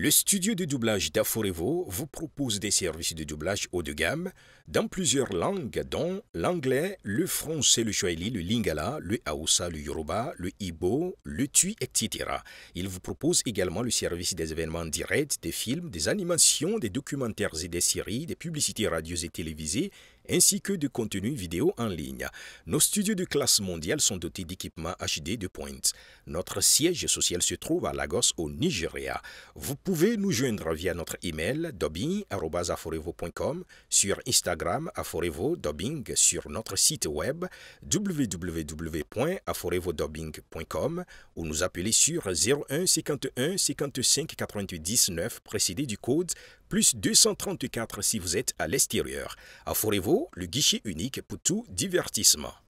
Le studio de doublage d'Aforevo vous propose des services de doublage haut de gamme dans plusieurs langues, dont l'anglais, le français, le swahili, le lingala, le hausa, le yoruba, le igbo, le tui, etc. Il vous propose également le service des événements directs, des films, des animations, des documentaires et des séries, des publicités radio et télévisées, ainsi que de contenus vidéo en ligne. Nos studios de classe mondiale sont dotés d'équipements HD de pointe. Notre siège social se trouve à Lagos, au Nigeria. Vous pouvez nous joindre via notre email dubbing@aforevo.com, sur Instagram Aforevo Dubbing, sur notre site web www.aforevodubbing.com ou nous appeler sur 01 51 55 88 19 précédé du code plus 234 si vous êtes à l'extérieur. Aforevo, le guichet unique pour tout divertissement.